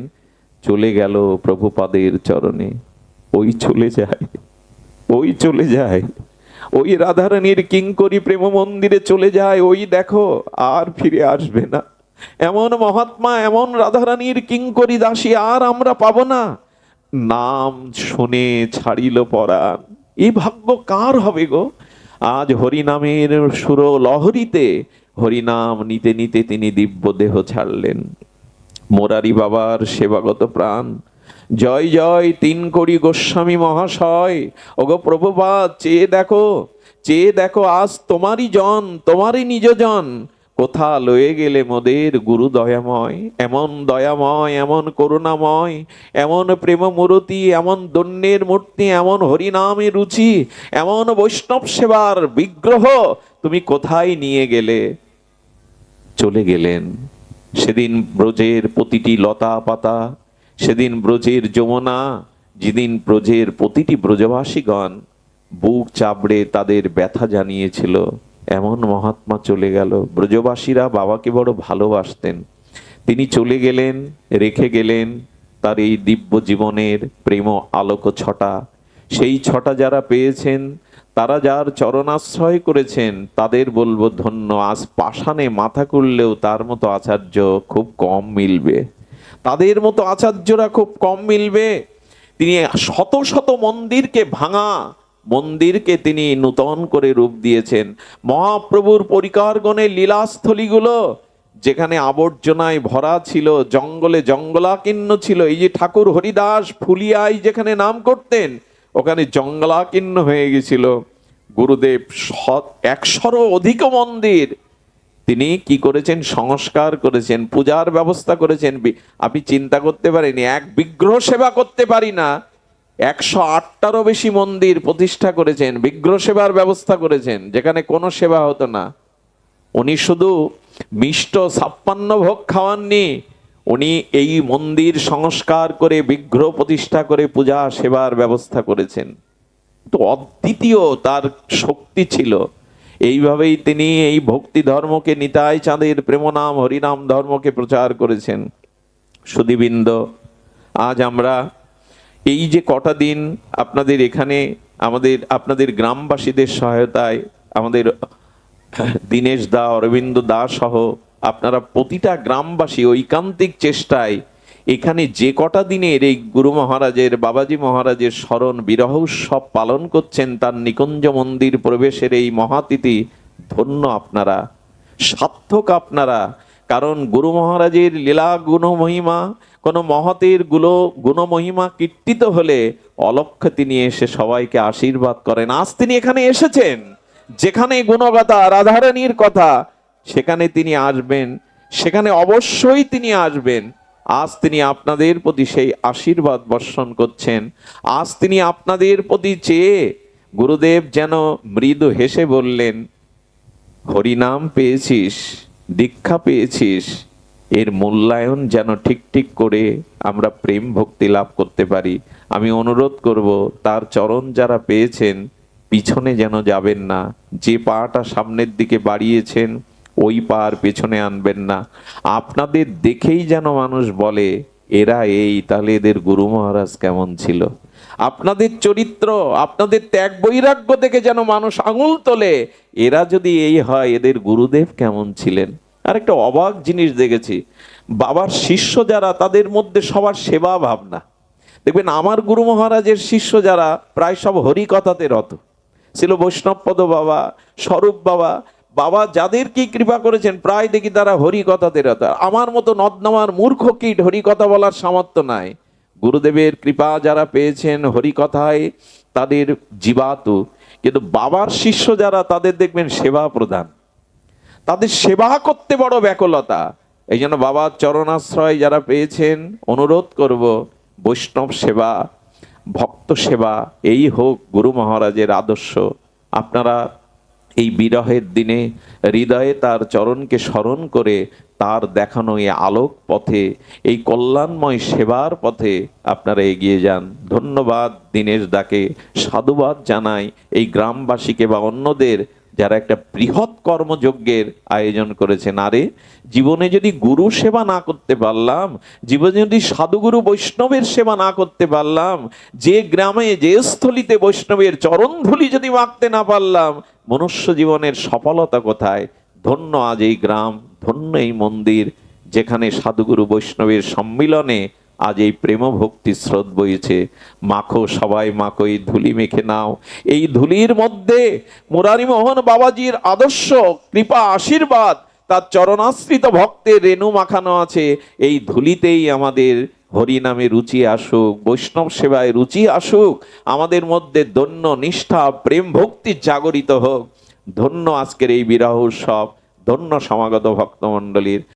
চলে গেল প্রভুপাদের চরণে। ওই চলে যায়, ওই চলে যায়, ওই রাধারানীর কিঙ্করী প্রেম মন্দিরে চলে যায়। ওই দেখো, আর ফিরে আসবে না। এমন মহাত্মা, এমন রাধারানীর কিঙ্করী দাসী আর আমরা পাবো না। নাম শুনে ছাড়িল পরাণ, এই ভাগ্য কার হবে গো? আজ হরিনামের সুর লহরীতে হরিনাম নিতে নিতে তিনি দিব্য দেহ ছাড়লেন। মোরারি বাবার সেবাগত প্রাণ, জয় জয় 3 কোটি গোস্বামী মহাশয়। ওগো প্রভুপাদ, চেয়ে দেখো, চেয়ে দেখো, আজ তোমারই জন, তোমারই নিজজন। কোথা লয়ে গেলে মোদের গুরু দয়াময়? এমন দয়াময়, এমন করুণাময়, এমন প্রেম মূর্তি, এমন দন্যের মূর্তি, এমন হরিনামে রুচি, এমন বৈষ্ণব সেবার বিগ্রহ তুমি কোথায় নিয়ে গেলে? চলে গেলেন। সেদিন ব্রজের প্রতিটি লতা পাতা, সেদিন ব্রজের যমুনা, যেদিন ব্রজের প্রতিটি ব্রজবাসীগণ বুক চাপড়ে তাদের ব্যথা জানিয়েছিল, এমন মহাত্মা চলে গেল। ব্রজবাসীরা বাবাকে বড় ভালোবাসতেন। তিনি চলে গেলেন, রেখে গেলেন তার এই দিব্য জীবনের প্রেম আলোক ছটা। সেই ছটা যারা পেয়েছেন, তারা যার চরণাশ্রয় করেছেন, তাদের বলবো ধন্য। আজ পাষাণে মাথা করলেও তার মতো আচার্য খুব কম মিলবে, তাদের মতো আচার্যরা খুব কম মিলবে। তিনি শত শত মন্দিরকে ভাঙা মন্দিরকে তিনি নূতন করে রূপ দিয়েছেন। মহাপ্রভুর পরিকারগণের লীলাস্থলীগুলো যেখানে আবর্জনায় ভরা ছিল, জঙ্গলে জঙ্গলাকীর্ণ ছিল, এই যে ঠাকুর হরিদাস ফুলিয়ায় যেখানে নাম করতেন, ওখানে জঙ্গলাকীর্ণ হয়ে গেছিল। গুরুদেব 100-ও অধিক মন্দির তিনি কি করেছেন? সংস্কার করেছেন, পূজার ব্যবস্থা করেছেন। আপনি চিন্তা করতে পারেন, এক বিগ্রহ সেবা করতে পারি না, 108টারও বেশি মন্দির প্রতিষ্ঠা করেছেন, বিগ্রহ সেবার ব্যবস্থা করেছেন, যেখানে কোনো সেবা হতো না। উনি শুধু মিষ্ট 56 ভোগ খাওয়াননি, উনি এই মন্দির সংস্কার করে বিগ্রহ প্রতিষ্ঠা করে পূজা সেবার ব্যবস্থা করেছেন। তো অদ্বিতীয় তার শক্তি ছিল। এইভাবেই তিনি এই ভক্তি ধর্মকে, নিতাই চাঁদের প্রেমনাম হরিনাম ধর্মকে প্রচার করেছেন। সুধীবৃন্দ, আজ আমরা এই যে কটা দিন আপনাদের এখানে আপনাদের গ্রামবাসীদের সহায়তায়, আমাদের দীনেশ দা, অরবিন্দ দা সহ আপনারা প্রতিটা গ্রামবাসী ঐকান্তিক চেষ্টায় এখানে যে কটা দিনের এই গুরু মহারাজের, বাবাজি মহারাজের স্মরণ বিরহ উৎসব পালন করছেন, তার নিকুঞ্জ মন্দির প্রবেশের এই মহাতিথি, ধন্য আপনারা, সার্থক আপনারা। কারণ গুরু মহারাজের লীলা গুণমহিমা, কোন মহতের গুণমহিমা কীর্তিত হলে অলক্ষ্যে তিনি এসে সবাইকে আশীর্বাদ করেন। আজ তিনি এখানে এসেছেন, যেখানে গুণগাথা রাধারানীর কথা, সেখানে তিনি আসবেন, সেখানে অবশ্যই তিনি আসবেন। আজ তিনি আপনাদের প্রতি সেই আশীর্বাদ বর্ষণ করছেন। আজ তিনি আপনাদের প্রতি চেয়ে, গুরুদেব যেন মৃদু হেসে বললেন, হরিনাম পেয়েছিস, দীক্ষা পেয়েছিস, এর মূল্যায়ন যেন ঠিক ঠিক করে আমরা প্রেম ভক্তি লাভ করতে পারি। আমি অনুরোধ করব, তার চরণ যারা পেয়েছেন পিছনে যেন যাবেন না। যে পাটা সামনের দিকে বাড়িয়েছেন ওই পা আর পেছনে আনবেন না। আপনাদের দেখেই যেন মানুষ বলে, এরা এই, তাহলে এদের গুরু মহারাজ কেমন ছিল। আপনাদের চরিত্র, আপনাদের ত্যাগ বৈরাগ্য দেখে যেন মানুষ আঙুল তোলে, এরা যদি এই হয়, এদের গুরুদেব কেমন ছিলেন। আর একটা অবাক জিনিস দেখেছি, বাবার শিষ্য যারা, তাদের মধ্যে সবার সেবা ভাবনা। দেখবেন আমার গুরু মহারাজের শিষ্য যারা, প্রায় সব হরিকথাতে রত ছিল। বৈষ্ণবপদ বাবা, স্বরূপ বাবা, বাবা যাদেরকে কৃপা করেছেন প্রায় দেখি তারা হরিকথাতে রত। আমার মতো নদনামার মূর্খ কীট হরিকথা বলার সামর্থ্য নাই। গুরুদেবের কৃপা যারা পেয়েছেন হরিকথায় তাদের জীবাত, কিন্তু বাবার শিষ্য যারা, তাদের দেখবেন সেবা প্রধান, তাদের সেবা করতে বড় ব্যাকুলতা। এই জন্য বাবার চরণাশ্রয় যারা পেয়েছেন, অনুরোধ করব বৈষ্ণব সেবা, ভক্ত সেবা, এই হোক গুরু মহারাজের আদর্শ। আপনারা এই বিরহের দিনে হৃদয়ে তার চরণকে স্মরণ করে তার দেখানো এই আলোক পথে, এই কল্যাণময় সেবার পথে আপনারা এগিয়ে যান। ধন্যবাদ দীনেশ দাকে, সাধুবাদ জানাই এই গ্রামবাসীকে বা অন্যদের যারা একটা বৃহৎ কর্মযজ্ঞের আয়োজন করেছেন। আরে জীবনে যদি গুরু সেবা না করতে পারলাম, জীবনে যদি সাধুগুরু বৈষ্ণবের সেবা না করতে পারলাম, যে গ্রামে যে স্থলিতে বৈষ্ণবের চরণধুলি যদি মাখতে না পারলাম, মনুষ্য জীবনের সফলতা কোথায়? ধন্য আজ এই গ্রাম, ধন্য এই মন্দির, যেখানে সাধুগুরু বৈষ্ণবের সম্মিলনে আজ এই প্রেম ভক্তি স্রোত বইছে। মাখো সবাই মাখো, এই ধুলি মেখে নাও। এই ধুলির মধ্যে মুরারি মোহন বাবাজির আদর্শ, কৃপা, আশীর্বাদ, তার চরণাশ্রিত ভক্তের রেণু মাখানো আছে। এই ধুলিতেই আমাদের হরি নামে রুচি আসুক, বৈষ্ণব সেবায় রুচি আসুক, আমাদের মধ্যে দন্য নিষ্ঠা প্রেম ভক্তি জাগরিত হোক। ধন্য আজকের এই বিরহ উৎসব, ধন্য সমাগত ভক্তমণ্ডলীর।